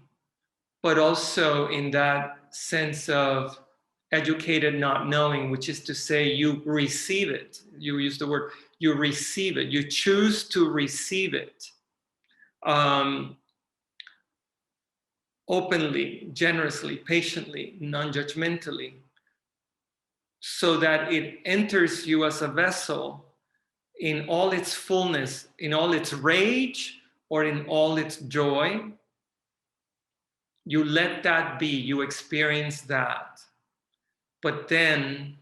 but also in that sense of educated not knowing, which is to say you receive it. You use the word, you receive it. You choose to receive it openly, generously, patiently, non-judgmentally, so that it enters you as a vessel in all its fullness, in all its rage, or in all its joy, you let that be, you experience that. But then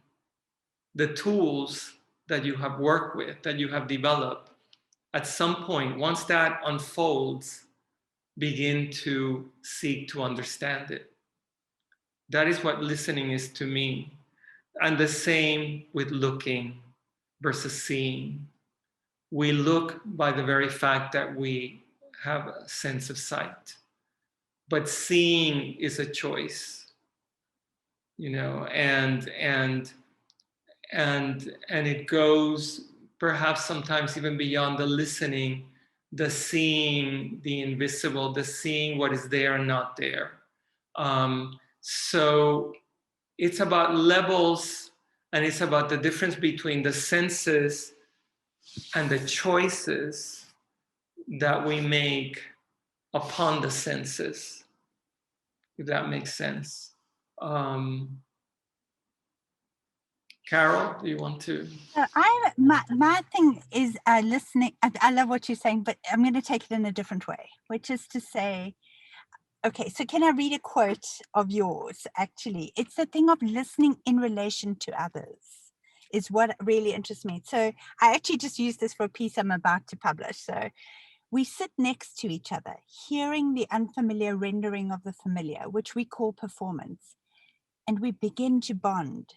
the tools that you have worked with, that you have developed, at some point, once that unfolds, begin to seek to understand it. That is what listening is to me. And the same with looking versus seeing. We look by the very fact that we have a sense of sight, but seeing is a choice, you know, and it goes perhaps sometimes even beyond the listening, the seeing the invisible, the seeing what is there and not there. So it's about levels, and it's about the difference between the senses and the choices that we make upon the senses, if that makes sense. Carol, do you want to? So my thing is listening. I love what you're saying, but I'm going to take it in a different way, which is to say, okay, so can I read a quote of yours? Actually, it's the thing of listening in relation to others is what really interests me. So I actually just used this for a piece I'm about to publish. So we sit next to each other, hearing the unfamiliar rendering of the familiar, which we call performance, and we begin to bond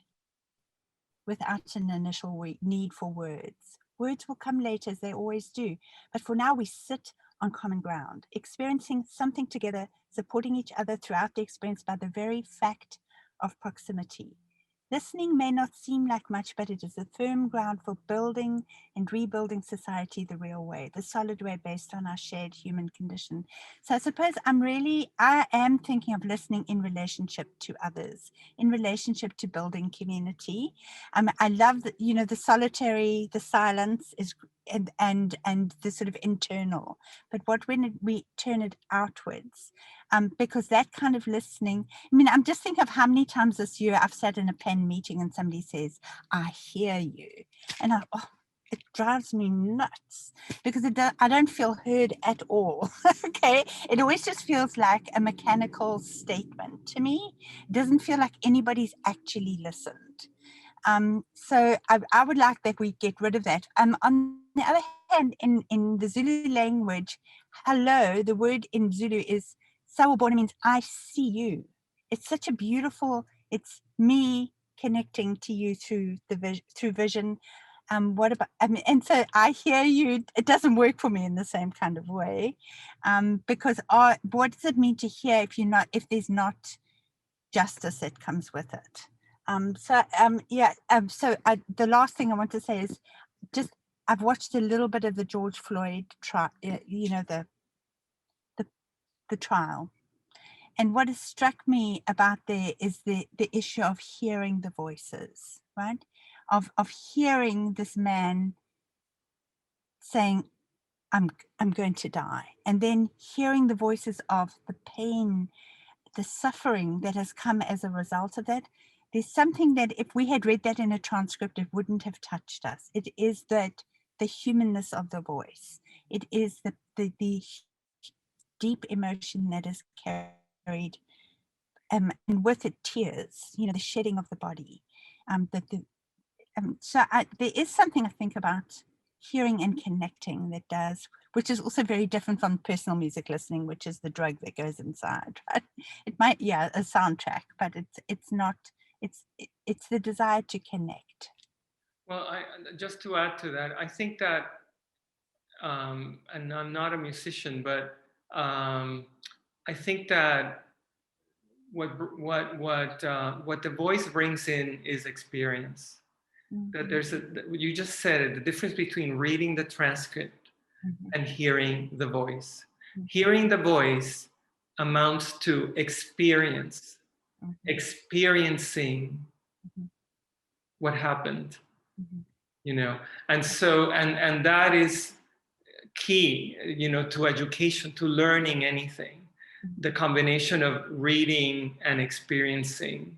without an initial need for words. Words will come later, as they always do, but for now we sit on common ground, experiencing something together, supporting each other throughout the experience by the very fact of proximity. Listening may not seem like much, but it is a firm ground for building and rebuilding society the real way, the solid way based on our shared human condition. So I suppose I am thinking of listening in relationship to others, in relationship to building community. I love that, you know, the solitary, the silence is, and the sort of internal, but what when we turn it outwards, because that kind of listening, I mean, I'm just thinking of how many times this year I've sat in a pen meeting and somebody says, I hear you. And it drives me nuts because I don't feel heard at all. Okay. It always just feels like a mechanical statement to me. It doesn't feel like anybody's actually listened. So I would like that we get rid of that. On the other hand, in the Zulu language, hello, the word in Zulu is sawubona, means I see you. It's such a beautiful, it's me connecting to you through through vision. What about, I mean, and so I hear you, it doesn't work for me in the same kind of way. Because what does it mean to hear if there's not justice that comes with it? The last thing I want to say is just, I've watched a little bit of the George Floyd trial, the trial. And what has struck me about there is the issue of hearing the voices, right? Of hearing this man saying, I'm going to die. And then hearing the voices of the pain, the suffering that has come as a result of that. There's something that if we had read that in a transcript, it wouldn't have touched us. It is that the humanness of the voice. It is the deep emotion that is carried, and with it tears, the shedding of the body. There is something I think about hearing and connecting that does, which is also very different from personal music listening, which is the drug that goes inside, right? It might, a soundtrack, but it's not, it's the desire to connect. Well, just to add to that, I think that, and I'm not a musician, but I think that what the voice brings in is experience. That you just said it, the difference between reading the transcript and hearing the voice. Hearing the voice amounts to experience, experiencing what happened, and so, and that is key, to education, to learning anything, the combination of reading and experiencing,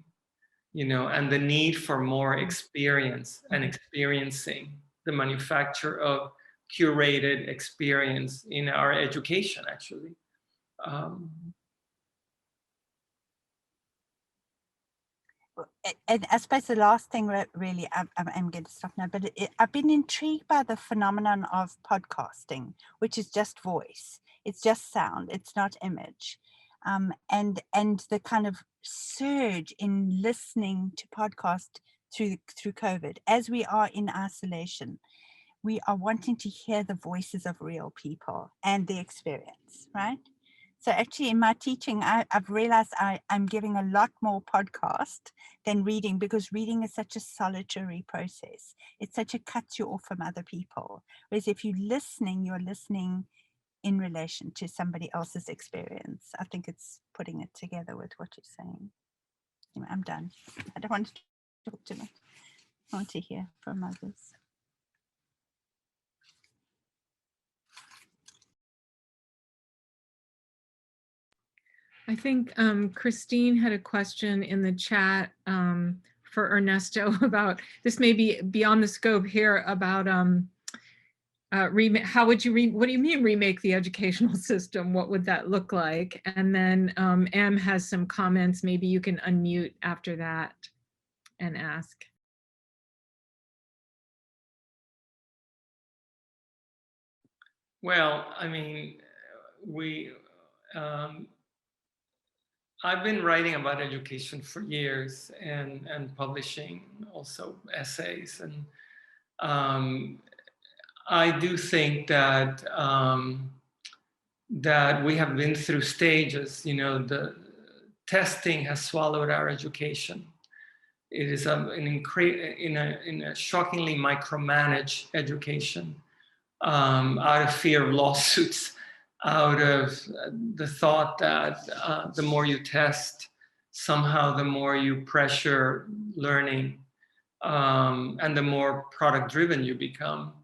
and the need for more experience and experiencing the manufacture of curated experience in our education, actually. And I suppose the last thing really, I'm going to stop now, but I've been intrigued by the phenomenon of podcasting, which is just voice. It's just sound. It's not image. And the kind of surge in listening to podcast through COVID, as we are in isolation, we are wanting to hear the voices of real people and the experience, right? So actually in my teaching, I've realized I'm giving a lot more podcast than reading, because reading is such a solitary process. It's such a cuts you off from other people. Whereas if you're listening in relation to somebody else's experience. I think it's putting it together with what you're saying. Anyway, I'm done. I don't want to talk too much. I want to hear from others. I think Christine had a question in the chat for Ernesto about, this may be beyond the scope here, about how would you, what do you mean remake the educational system? What would that look like? And then Em has some comments. Maybe you can unmute after that and ask. Well, I mean, I've been writing about education for years and publishing also essays. And I do think that that we have been through stages. You know, the testing has swallowed our education. It is in a shockingly micromanaged education, out of fear of lawsuits, out of the thought that the more you test, somehow the more you pressure learning, and the more product driven you become.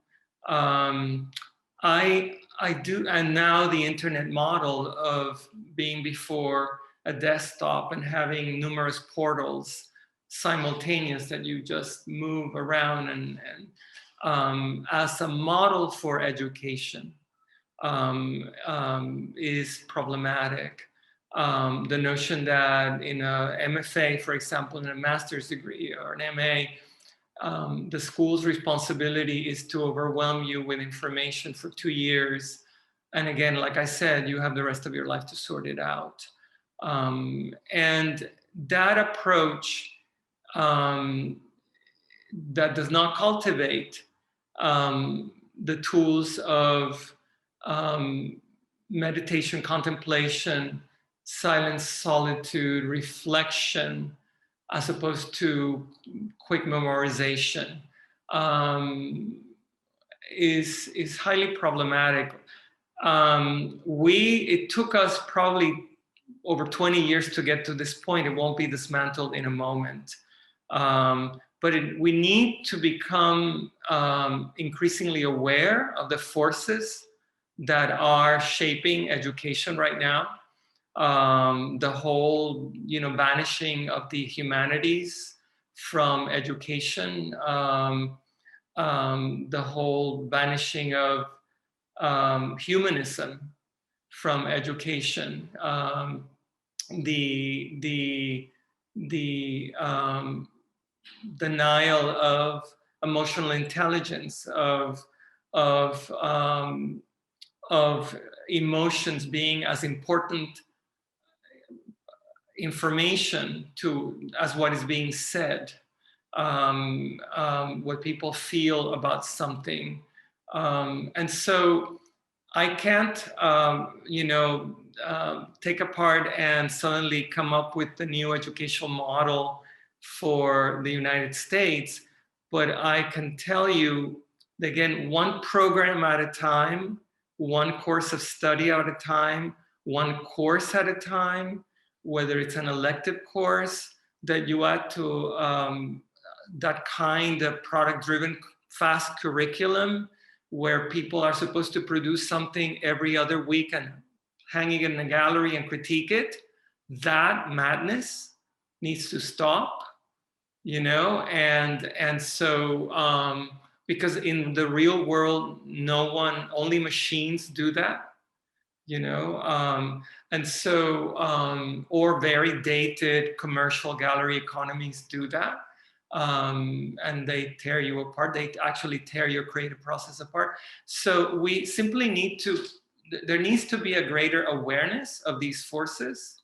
I do, and now the internet model of being before a desktop and having numerous portals simultaneous that you just move around and as a model for education is problematic. The notion that in a MFA, for example, in a master's degree or an MA, the school's responsibility is to overwhelm you with information for 2 years. And again, like I said, you have the rest of your life to sort it out. And that approach that does not cultivate the tools of meditation, contemplation, silence, solitude, reflection, as opposed to quick memorization, is highly problematic. It took us probably over 20 years to get to this point. It won't be dismantled in a moment. But we need to become increasingly aware of the forces that are shaping education right now. The whole, banishing of the humanities from education, the whole banishing of humanism from education, the denial of emotional intelligence, of emotions being as important information as what is being said, what people feel about something. And so I can't, take apart and suddenly come up with the new educational model for the United States, but I can tell you, again, one program at a time, one course of study at a time, one course at a time, whether it's an elective course that you add to that kind of product-driven fast curriculum where people are supposed to produce something every other week and hang it in the gallery and critique it. That madness needs to stop, and so because in the real world, only machines do that, and so, or very dated commercial gallery economies do that. And they tear you apart. They actually tear your creative process apart. So we simply there needs to be a greater awareness of these forces,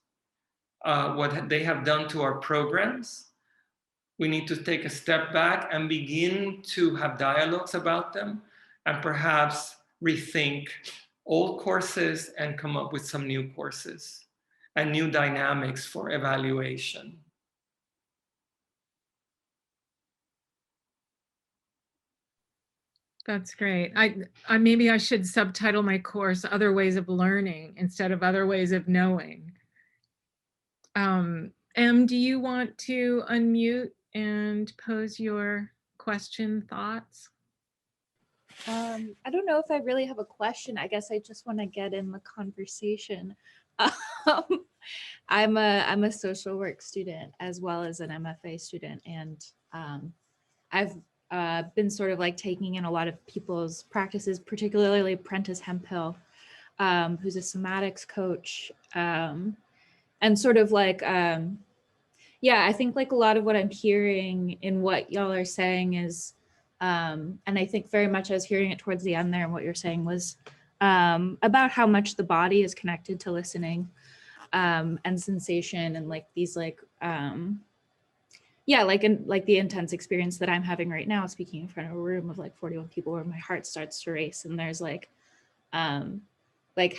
what they have done to our programs. We need to take a step back and begin to have dialogues about them, and perhaps rethink old courses and come up with some new courses and new dynamics for evaluation. That's great. I maybe I should subtitle my course "Other Ways of Learning" instead of "Other Ways of Knowing." Em, do you want to unmute and pose your question, thoughts? I don't know if I really have a question. I guess I just want to get in the conversation. Um, I'm a social work student as well as an MFA student, and I've been sort of like taking in a lot of people's practices, particularly Prentice Hemphill, who's a somatics coach, and sort of like yeah, I think like a lot of what I'm hearing in what y'all are saying is, and I think very much I was hearing it towards the end there, and what you're saying was about how much the body is connected to listening and sensation, and like these like, yeah, like the intense experience that I'm having right now, speaking in front of a room of like 41 people, where my heart starts to race, and there's like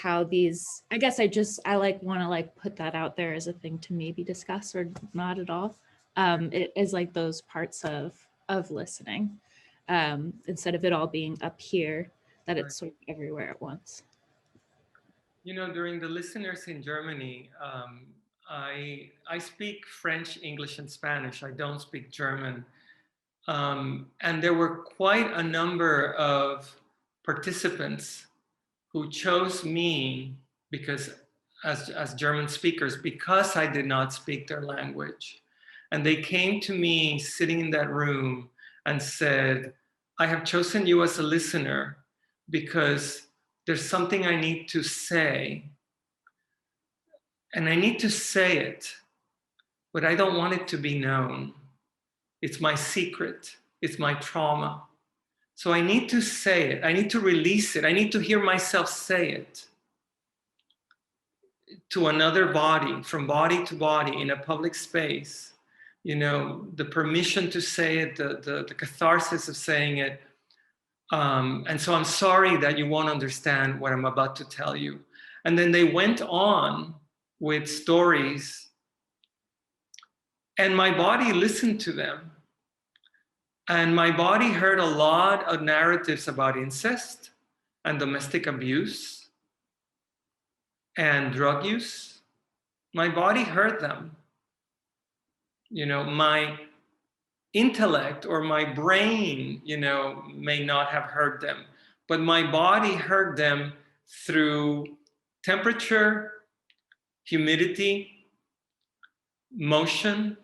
how these, I guess I like want to like put that out there as a thing to maybe discuss, or not at all. It is like those parts of listening, instead of it all being up here, that it's sort of everywhere at once. During the listeners in Germany, I speak French, English, and Spanish. I don't speak German. And there were quite a number of participants who chose me because as German speakers, because I did not speak their language. And they came to me sitting in that room and said, I have chosen you as a listener because there's something I need to say. And I need to say it, but I don't want it to be known. It's my secret. It's my trauma. So I need to say it. I need to release it. I need to hear myself say it to another body, from body to body in a public space. The permission to say it, the catharsis of saying it. And so I'm sorry that you won't understand what I'm about to tell you. And then they went on with stories, and my body listened to them. And my body heard a lot of narratives about incest and domestic abuse and drug use. My body heard them. My intellect or my brain, may not have heard them, but my body heard them through temperature, humidity, motion,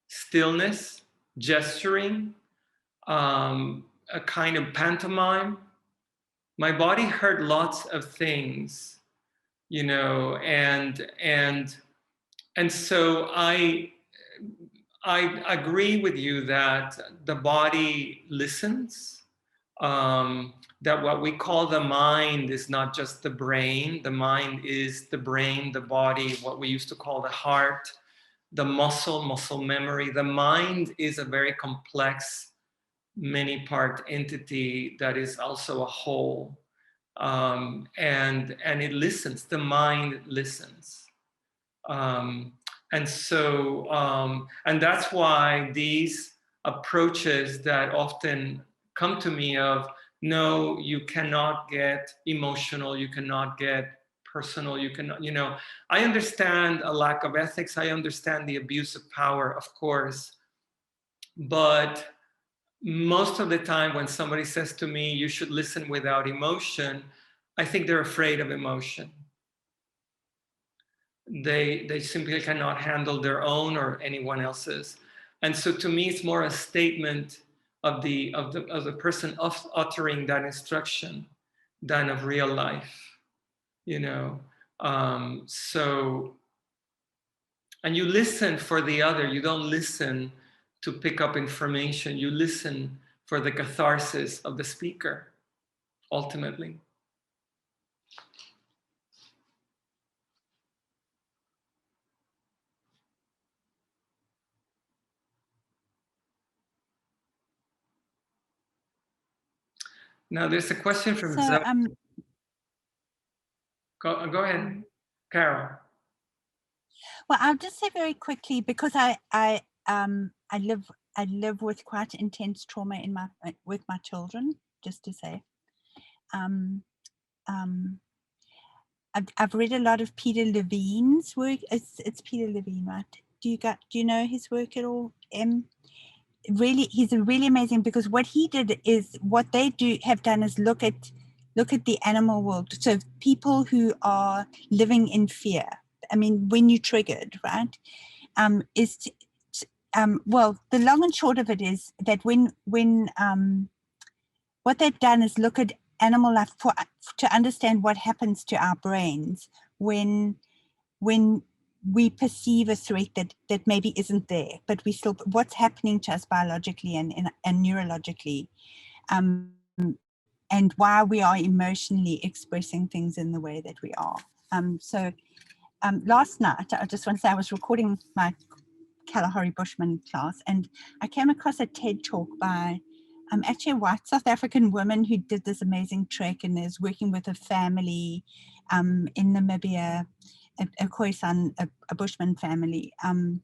stillness, gesturing, a kind of pantomime. My body heard lots of things, and so I agree with you that the body listens, that what we call the mind is not just the brain. The mind is the brain, the body, what we used to call the heart, the muscle memory. The mind is a very complex, many-part entity that is also a whole. And it listens, the mind listens. And so, and that's why these approaches that often come to me of, no, you cannot get emotional, you cannot get personal, you cannot, I understand a lack of ethics, I understand the abuse of power, of course, but most of the time when somebody says to me, you should listen without emotion, I think they're afraid of emotion. They simply cannot handle their own or anyone else's. And so to me, it's more a statement of the person uttering that instruction than of real life, you know. So, and you listen for the other. You don't listen to pick up information. You listen for the catharsis of the speaker, ultimately. Now, there's a question from So Zoe. Go ahead, Carol. well, I'll just say very quickly, because I live with quite intense trauma in my with my children. Just to say, um, I've read a lot of Peter Levine's work. It's Peter Levine, right? Do you know his work at all? Really, he's a really amazing, because what he did is, what they have done is look at the animal world. So people who are living in fear. I mean, when you're triggered, right? Well, the long and short of it is that when what they've done is look at animal life to understand what happens to our brains when we perceive a threat that maybe isn't there, but we still, what's happening to us biologically and neurologically, and why we are emotionally expressing things in the way that we are. So last night, I just want to say, I was recording my Kalahari Bushman class, and I came across a TED talk by actually a white South African woman who did this amazing trek and is working with a family in Namibia, a Khoisan, a Bushman family. And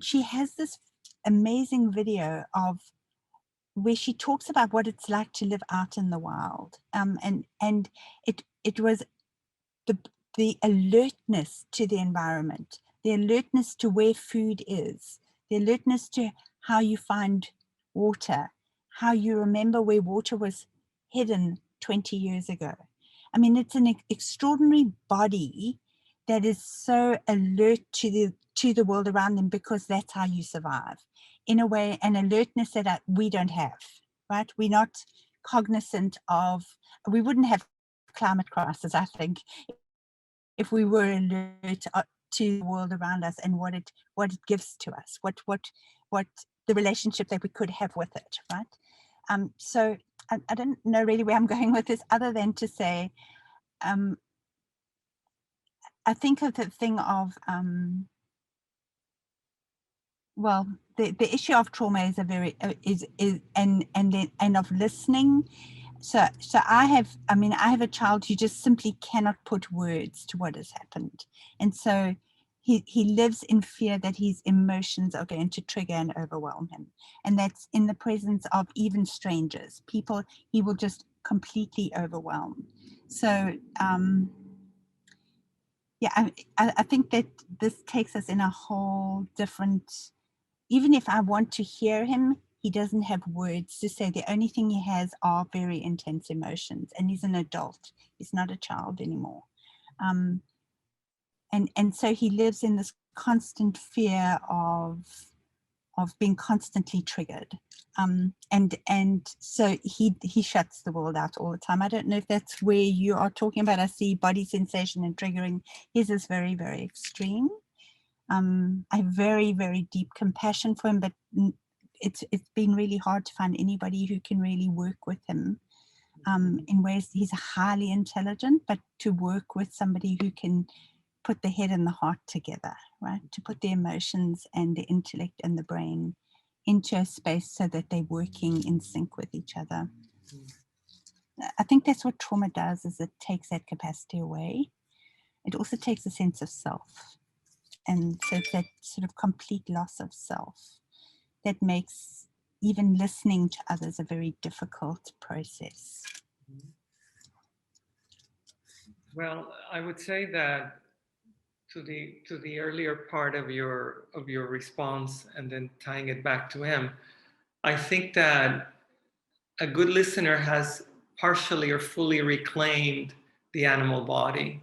she has this amazing video of where she talks about what it's like to live out in the wild. And it was the alertness to the environment, the alertness to where food is, the alertness to how you find water, how you remember where water was hidden 20 years ago. I mean, it's an extraordinary body that is so alert to the world around them, because that's how you survive. In a way, an alertness that we don't have, right? We're not cognizant of, we wouldn't have climate crisis, I think, if we were alert to the world around us and what it gives to us, what the relationship that we could have with it, right? So I don't know really where I'm going with this, other than to say, I think of the thing of, well, the issue of trauma is a very and of listening. So I have a child who just simply cannot put words to what has happened. And so he lives in fear that his emotions are going to trigger and overwhelm him. And that's in the presence of even strangers, people he will just completely overwhelm. So, yeah, I think that this takes us in a whole different, even if I want to hear him, he doesn't have words to say. The only thing he has are very intense emotions, and he's an adult. He's not a child anymore. And so he lives in this constant fear of being constantly triggered. And so he shuts the world out all the time. I don't know if that's where you are talking about. I see body sensation and triggering. His is very, very extreme. I have very, very deep compassion for him, but it's been really hard to find anybody who can really work with him in ways. He's highly intelligent, but to work with somebody who can put the head and the heart together, right? To put the emotions and the intellect and the brain into a space so that they're working in sync with each other. I think that's what trauma does, is it takes that capacity away. It also takes a sense of self. And so it's that sort of complete loss of self that makes even listening to others a very difficult process. Well, I would say that to the earlier part of your response, and then tying it back to him, I think that a good listener has partially or fully reclaimed the animal body.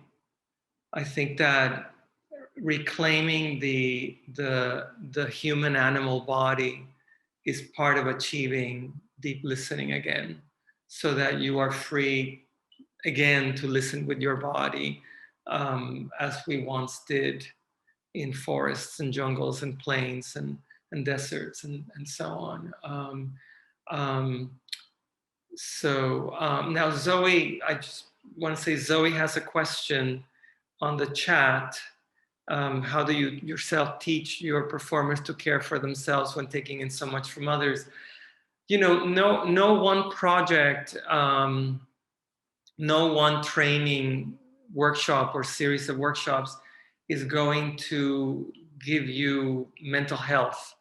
I think that reclaiming the human animal body is part of achieving deep listening again, so that you are free again to listen with your body, as we once did in forests and jungles and plains and deserts and so on. Now Zoe, I just want to say Zoe has a question on the chat. How do you yourself teach your performers to care for themselves when taking in so much from others? You know, no one project, no one training workshop or series of workshops is going to give you mental health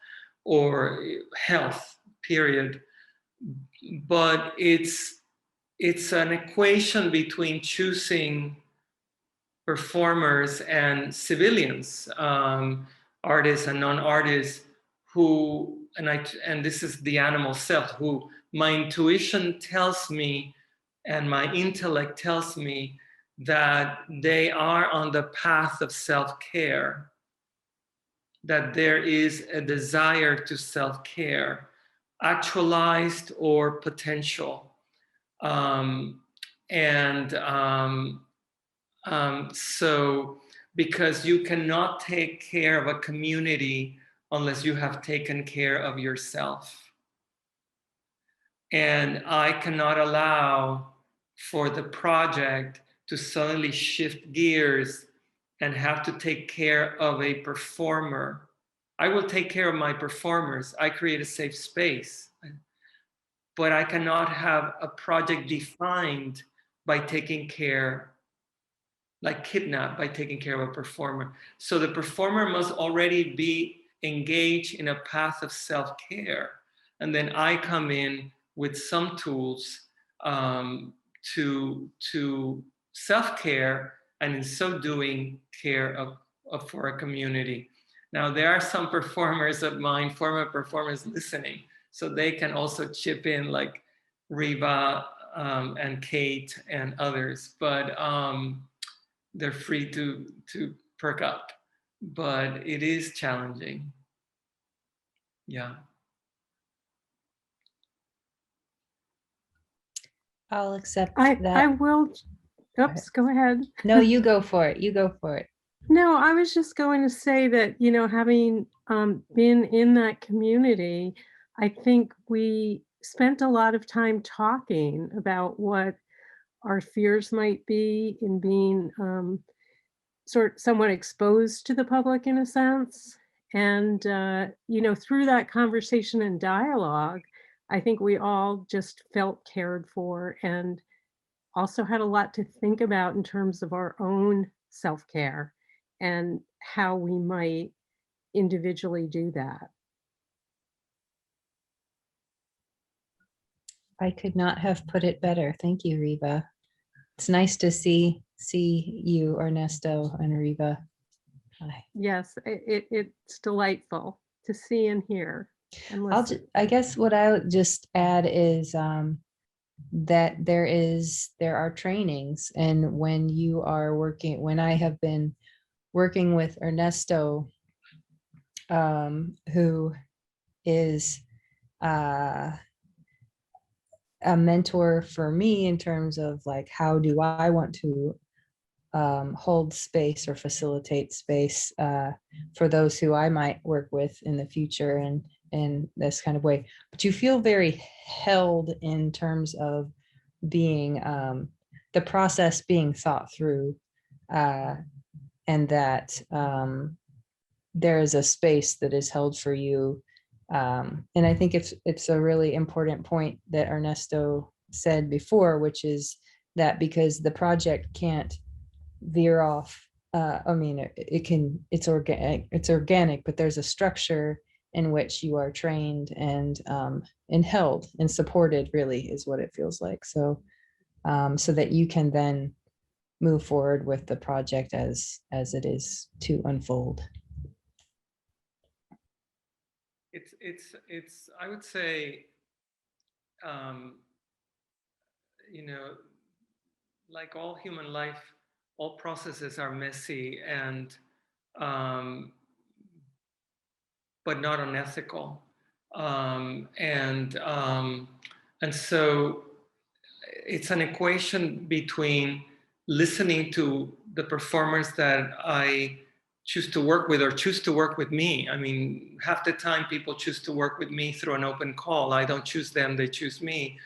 or health, period. But it's an equation between choosing performers and civilians, artists and non-artists, who, and this is the animal self, who my intuition tells me and my intellect tells me that they are on the path of self-care, that there is a desire to self-care, actualized or potential. So because you cannot take care of a community unless you have taken care of yourself. And I cannot allow for the project to suddenly shift gears and have to take care of a performer. I will take care of my performers. I create a safe space. But I cannot have a project defined by taking care, like kidnapped by taking care of a performer. So the performer must already be engaged in a path of self-care. And then I come in with some tools to self-care, and in so doing, care for a community. Now, there are some performers of mine, former performers listening, so they can also chip in, like Reba and Kate and others. But they're free to perk up, but it is challenging. Yeah. I'll accept I that. will. Oops, go ahead. No, you go for it. You go for it. No, I was just going to say that, you know, having been in that community, I think we spent a lot of time talking about what our fears might be in being somewhat exposed to the public in a sense. And, you know, through that conversation and dialogue, I think we all just felt cared for and also had a lot to think about in terms of our own self-care and how we might individually do that. I could not have put it better. Thank you, Reba. It's nice to see you, Ernesto and Reba. Hi. Yes, it's delightful to see and hear and listen. I guess what I would just add is that there are trainings, and when I have been working with Ernesto, who is a mentor for me in terms of like, how do I want to hold space or facilitate space for those who I might work with in the future and in this kind of way. But you feel very held in terms of being the process being thought through, and that there is a space that is held for you. And I think it's a really important point that Ernesto said before, which is that because the project can't veer off, I mean, it's organic, but there's a structure in which you are trained and held and supported, really is what it feels like. So so that you can then move forward with the project as it is to unfold. It's I would say, you know, like all human life, all processes are messy and but not unethical. And so it's an equation between listening to the performers that I choose to work with or choose to work with me. I mean, half the time people choose to work with me through an open call. I don't choose them, they choose me.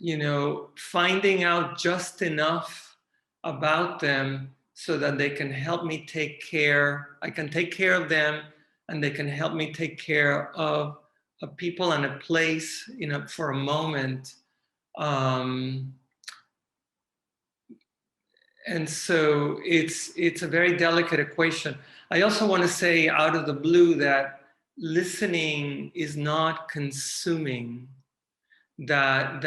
You know, finding out just enough about them so that they can help me take care, I can take care of them, and they can help me take care of people and a place, you know, for a moment. And so it's a very delicate equation. I also want to say out of the blue that listening is not consuming. That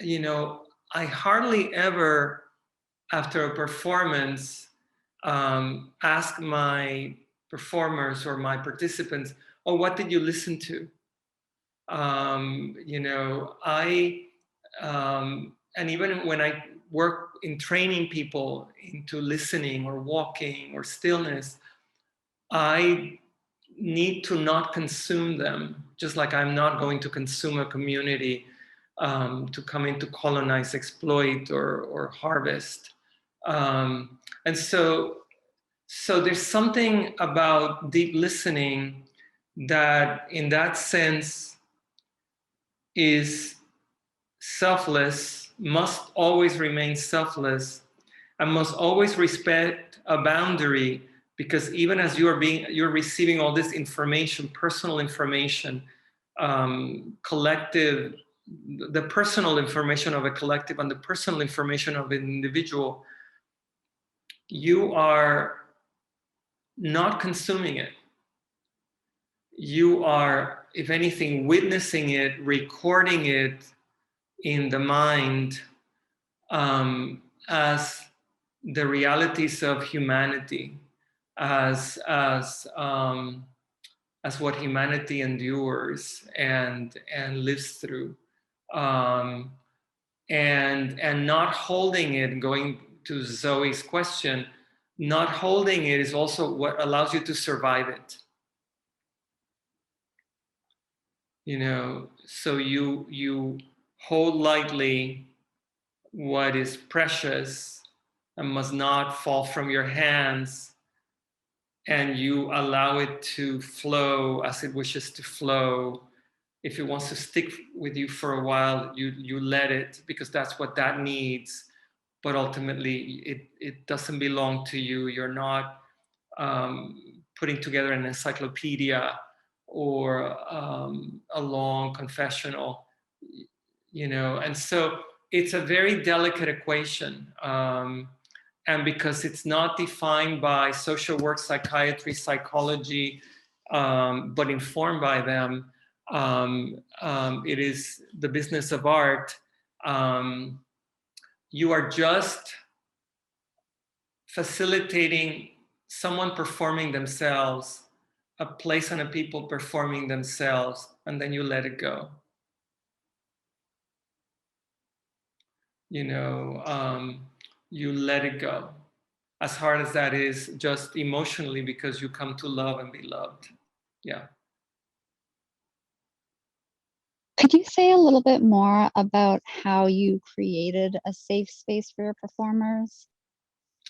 you know, I hardly ever after a performance ask my performers or my participants, oh, what did you listen to? You know, and even when I work in training people into listening or walking or stillness, I need to not consume them, just like I'm not going to consume a community to come in to colonize, exploit, or harvest. And so there's something about deep listening that, in that sense, is selfless, must always remain selfless, and must always respect a boundary, because even as you're receiving all this information, personal information, collective, the personal information of a collective and the personal information of an individual, you are not consuming it. You are, if anything, witnessing it, recording it in the mind as the realities of humanity, as what humanity endures and lives through, and not holding it. Going to Zoe's question, not holding it is also what allows you to survive it. You know, so you hold lightly what is precious and must not fall from your hands, and you allow it to flow as it wishes to flow. If it wants to stick with you for a while, you let it, because that's what that needs. But ultimately, it doesn't belong to you. You're not putting together an encyclopedia or a long confessional, you know. And so it's a very delicate equation. And because it's not defined by social work, psychiatry, psychology, but informed by them, it is the business of art. You are just facilitating someone performing themselves, a place and a people performing themselves, and then you let it go. You know, you let it go. As hard as that is, just emotionally, because you come to love and be loved. Yeah. Could you say a little bit more about how you created a safe space for your performers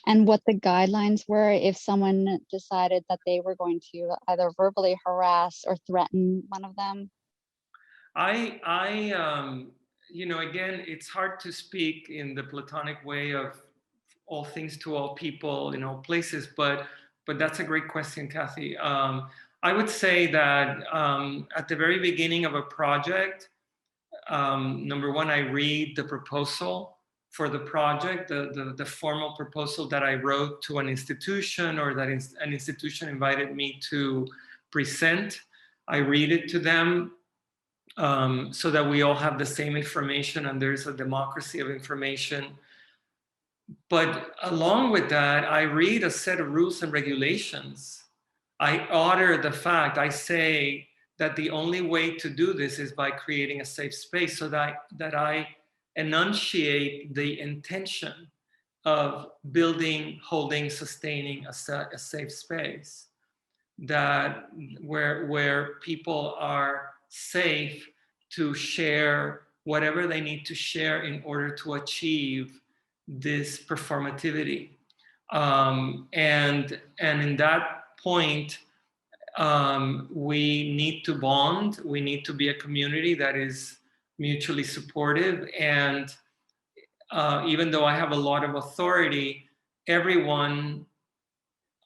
and what the guidelines were if someone decided that they were going to either verbally harass or threaten one of them? You know, again, it's hard to speak in the Platonic way of all things to all people in all places, but that's a great question, Kathy. I would say that at the very beginning of a project, number one, I read the proposal for the project, the formal proposal that I wrote to an institution, or that an institution invited me to present. I read it to them so that we all have the same information and there's a democracy of information. But along with that, I read a set of rules and regulations. I order the fact, I say that the only way to do this is by creating a safe space, so that I enunciate the intention of building, holding, sustaining a safe space. that where people are safe to share whatever they need to share in order to achieve this performativity. And in that point, we need to bond. We need to be a community that is mutually supportive. And even though I have a lot of authority, everyone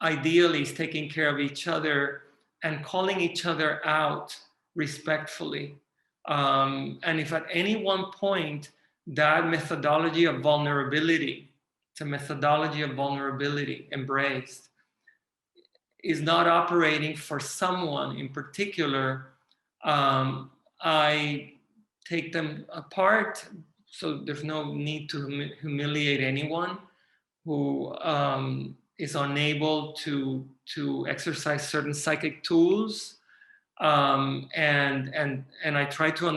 ideally is taking care of each other and calling each other out respectfully. And if at any one point that methodology of vulnerability, it's a methodology of vulnerability embraced, is not operating for someone in particular, I take them apart. So there's no need to humiliate anyone who is unable to exercise certain psychic tools. And I try to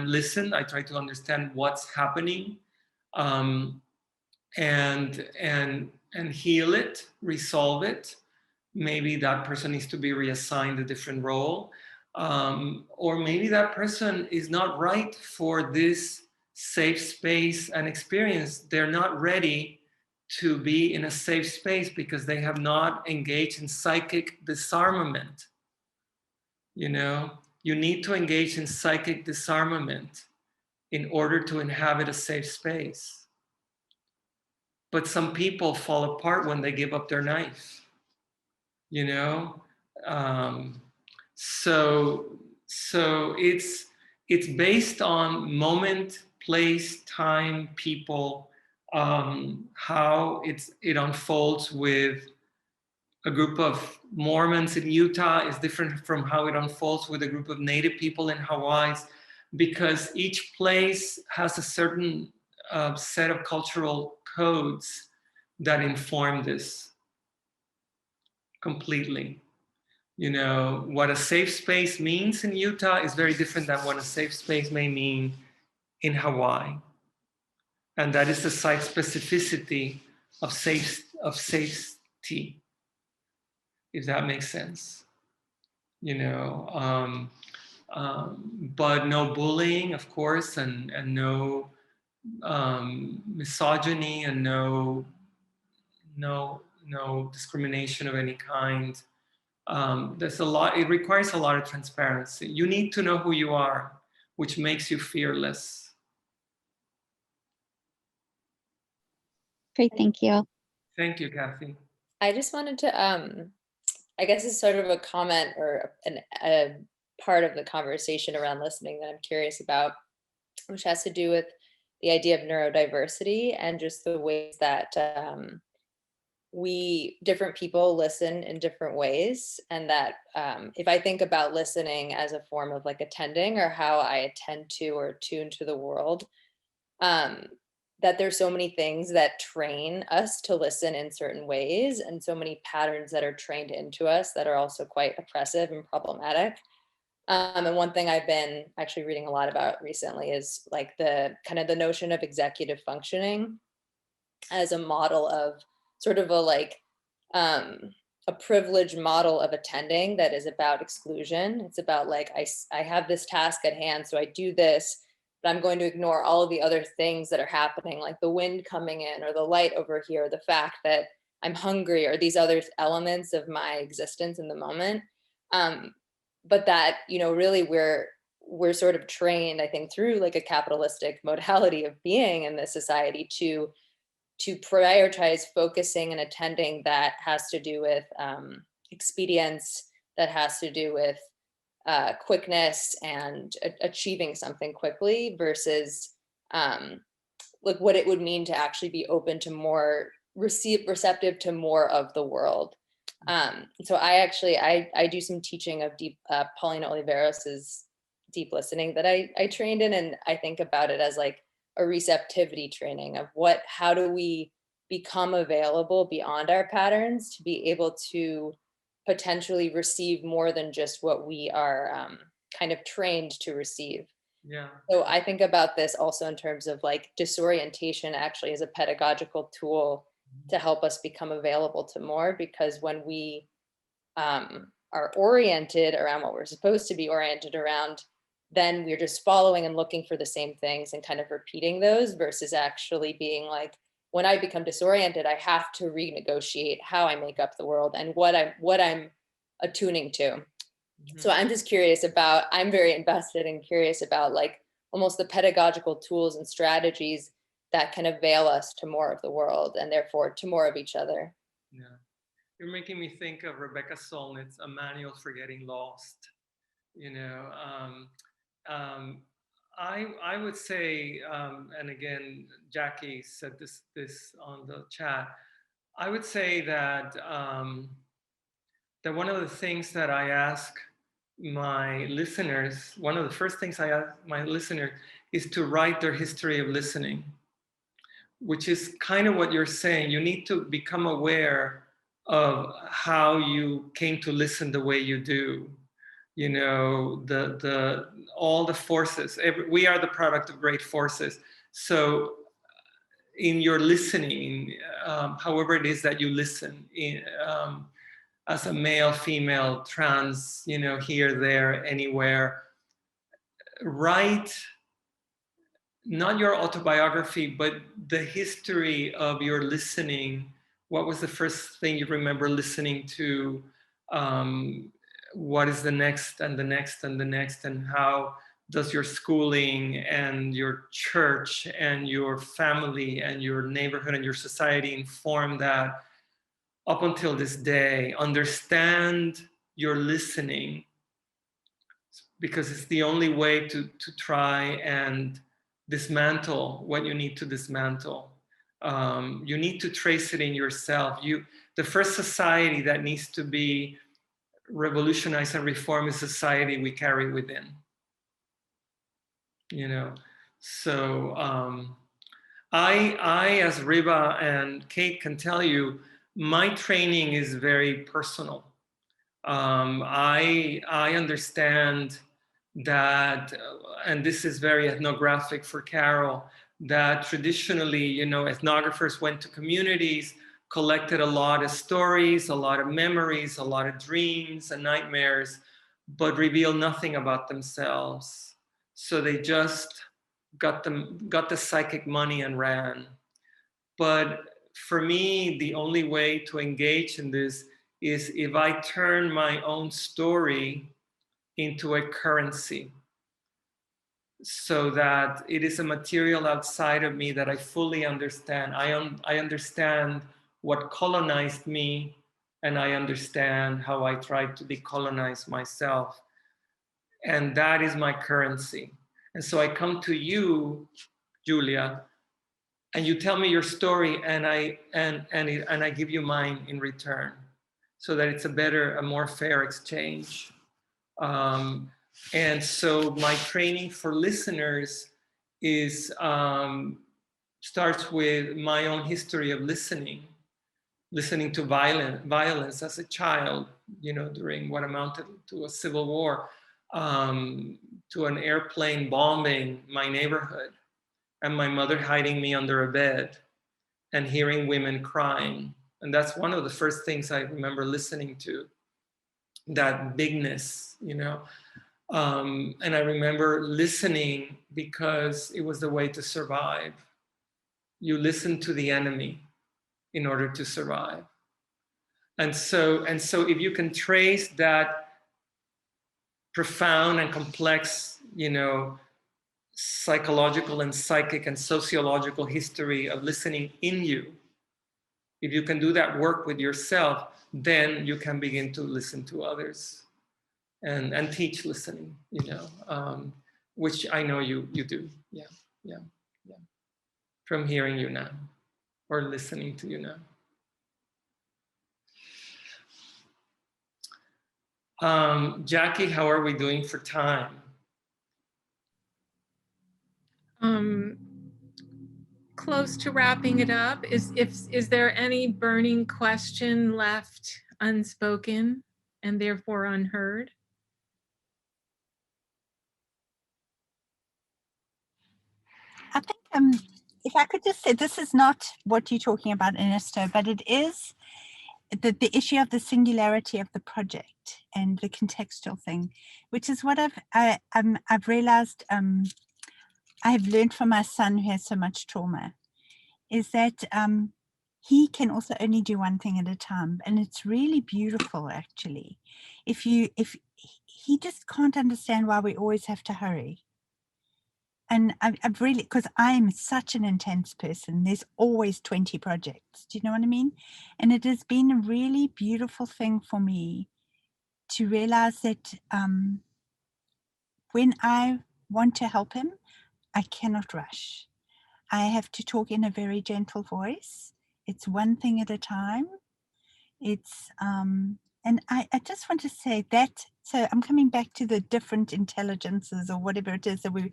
listen. I try to understand what's happening, and heal it, resolve it. Maybe that person needs to be reassigned a different role, or maybe that person is not right for this safe space and experience. They're not ready to be in a safe space because they have not engaged in psychic disarmament. You know, you need to engage in psychic disarmament in order to inhabit a safe space. But some people fall apart when they give up their knife. You know, so it's based on moment, place, time, people, how it unfolds with a group of Mormons in Utah is different from how it unfolds with a group of Native people in Hawaii, because each place has a certain set of cultural codes that inform this completely. You know, what a safe space means in Utah is very different than what a safe space may mean in Hawaii. And that is the site specificity of safety, if that makes sense. You know, but no bullying, of course, and no misogyny, and no discrimination of any kind. There's a lot, it requires a lot of transparency. You need to know who you are, which makes you fearless. Great, thank you. Thank you, Kathy. I just wanted to, I guess it's sort of a comment or a part of the conversation around listening that I'm curious about, which has to do with the idea of neurodiversity and just the ways that different people listen in different ways. And that if I think about listening as a form of like attending, or how I attend to or tune to the world, that there's so many things that train us to listen in certain ways, and so many patterns that are trained into us that are also quite oppressive and problematic. And one thing I've been actually reading a lot about recently is like the kind of the notion of executive functioning as a model of sort of a privileged model of attending that is about exclusion. It's about like, I have this task at hand, so I do this, but I'm going to ignore all of the other things that are happening, like the wind coming in, or the light over here, the fact that I'm hungry, or these other elements of my existence in the moment. But that, you know, really we're sort of trained, I think, through like a capitalistic modality of being in this society to prioritize focusing and attending that has to do with expedience, that has to do with quickness and achieving something quickly, versus like what it would mean to actually be open to more, receptive to more of the world. So I do some teaching of deep Paulina Oliveros's deep listening that I trained in, and I think about it as like a receptivity training of how do we become available beyond our patterns to be able to potentially receive more than just what we are kind of trained to receive. Yeah. So I think about this also in terms of like disorientation actually as a pedagogical tool to help us become available to more, because when we are oriented around what we're supposed to be oriented around, then we're just following and looking for the same things and kind of repeating those, versus actually being like, when I become disoriented, I have to renegotiate how I make up the world and what I'm attuning to. So I'm just curious about, I'm very invested and curious about like almost the pedagogical tools and strategies that can avail us to more of the world and therefore to more of each other. Yeah. You're making me think of Rebecca Solnit's A Manual for Getting Lost. You know, I would say, and again, Jackie said this on the chat. I would say that that one of the things that I ask my listeners, one of the first things I ask my listener is to write their history of listening, which is kind of what you're saying. You need to become aware of how you came to listen the way you do. You know, all the forces. We are the product of great forces. So in your listening, however it is that you listen, as a male, female, trans, you know, here, there, anywhere, write not your autobiography, but the history of your listening. What was the first thing you remember listening to? What is the next and the next and the next, and how does your schooling and your church and your family and your neighborhood and your society inform that up until this day? Understand your listening, because it's the only way to try and dismantle what you need to dismantle. You need to trace it in yourself. The first society that needs to be revolutionized and reformed is society we carry within. You know, so I, as Riba and Kate can tell you, my training is very personal. I understand that, and this is very ethnographic for Carol, that traditionally, you know, ethnographers went to communities, collected a lot of stories, a lot of memories, a lot of dreams and nightmares, but revealed nothing about themselves. So they just got the psychic money and ran. But for me, the only way to engage in this is if I turn my own story into a currency, so that it is a material outside of me that I fully understand. I understand what colonized me, and I understand how I tried to decolonize myself. And that is my currency. And so I come to you, Julia, and you tell me your story, and I give you mine in return, so that it's a more fair exchange. And so my training for listeners is starts with my own history of listening to violence as a child, you know, during what amounted to a civil war, to an airplane bombing my neighborhood, and my mother hiding me under a bed and hearing women crying. And that's one of the first things I remember listening to, that bigness, you know. And I remember listening because it was the way to survive. You listen to the enemy in order to survive. And so if you can trace that profound and complex, you know, psychological and psychic and sociological history of listening in you, if you can do that work with yourself, then you can begin to listen to others and teach listening, you know, which I know you do. Yeah. From hearing you now, or listening to you now. Jackie, how are we doing for time? Close to wrapping it up. Is there any burning question left unspoken and therefore unheard? I think if I could just say, this is not what you're talking about, Ernesto, but it is the issue of the singularity of the project. and the contextual thing, which is what I've realized I've learned from my son who has so much trauma, is that he can also only do one thing at a time, and it's really beautiful actually. If he just can't understand why we always have to hurry. And I've really, because I'm such an intense person, there's always 20 projects. Do you know what I mean? And it has been a really beautiful thing for me to realize that when I want to help him, I cannot rush. I have to talk in a very gentle voice. It's one thing at a time. It's, and I just want to say that, so I'm coming back to the different intelligences or whatever it is that we,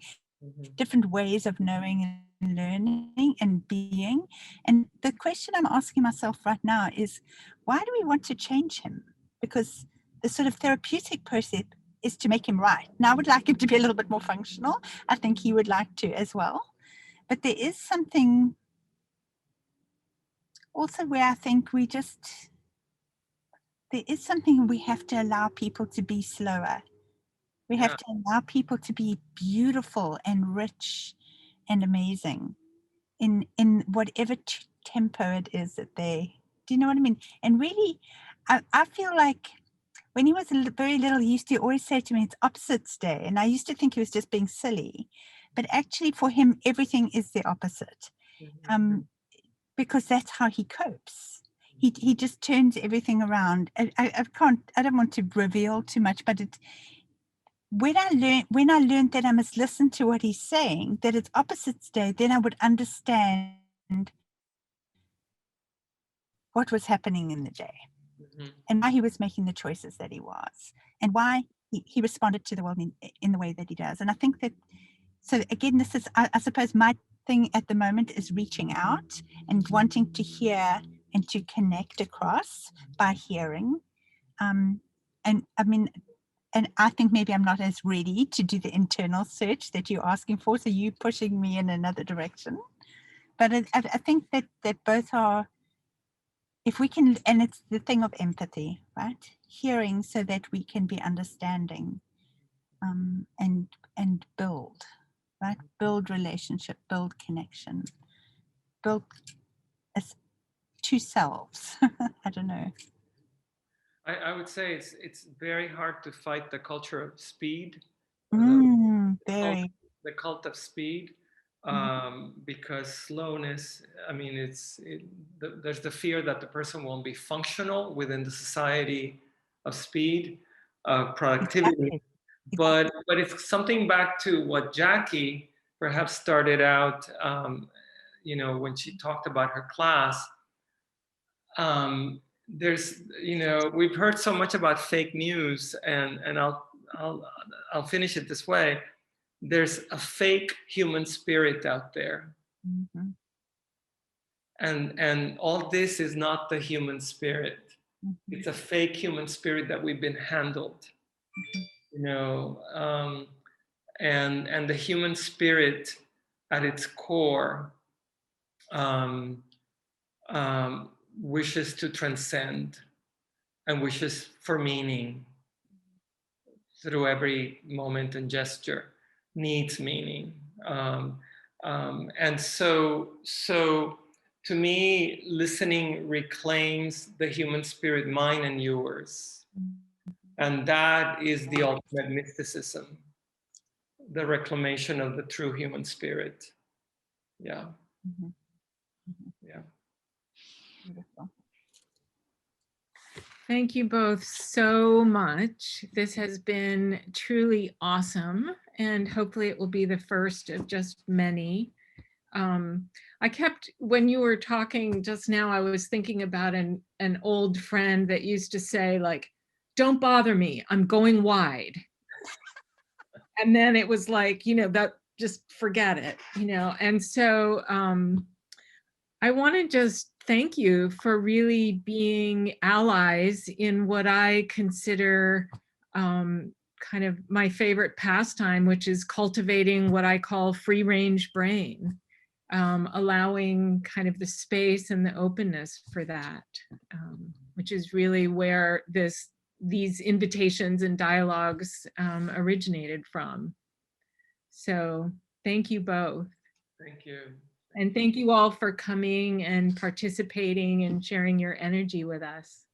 different ways of knowing and learning and being. And the question I'm asking myself right now is, why do we want to change him? Because the sort of therapeutic process is to make him right. Now I would like him to be a little bit more functional. I think he would like to as well. But there is something also where I think there is something we have to allow people to be slower. We have to allow people to be beautiful and rich and amazing in whatever tempo it is that they, do you know what I mean? And really, I feel like when he was very little, he used to always say to me, it's opposites day. And I used to think he was just being silly. But actually for him, everything is the opposite. Because that's how he copes. He just turns everything around. I don't want to reveal too much, but when I learned that I must listen to what he's saying, that it's opposites day, then I would understand what was happening in the day and why he was making the choices that he was and why he responded to the world in the way that he does. And I think that, so again, this is, I suppose my thing at the moment is reaching out and wanting to hear and to connect across by hearing. And I mean, and I think maybe I'm not as ready to do the internal search that you're asking for. So you pushing me in another direction. But I think that both are, if we can, and it's the thing of empathy, right? Hearing so that we can be understanding and build, right? Build relationship, build connection, build two selves. I don't know. I would say it's very hard to fight the culture of speed, Very. the cult of speed, because slowness, I mean, there's the fear that the person won't be functional within the society of speed, productivity. Exactly. But it's something back to what Jackie perhaps started out, when she talked about her class. There's, we've heard so much about fake news, and I'll finish it this way. There's a fake human spirit out there, and all this is not the human spirit. It's a fake human spirit that we've been handled, and the human spirit at its core wishes to transcend and wishes for meaning through every moment and gesture, needs meaning. And so to me, listening reclaims the human spirit, mine and yours. And that is the ultimate mysticism, the reclamation of the true human spirit. Yeah. Yeah. Beautiful. Thank you both so much. This has been truly awesome, and hopefully it will be the first of just many. I kept, when you were talking just now, I was thinking about an old friend that used to say, like, don't bother me, I'm going wide. And then it was like, that, just forget it, and so I want to just thank you for really being allies in what I consider kind of my favorite pastime, which is cultivating what I call free range brain, allowing kind of the space and the openness for that, which is really where this these invitations and dialogues originated from. So thank you both. Thank you. And thank you all for coming and participating and sharing your energy with us.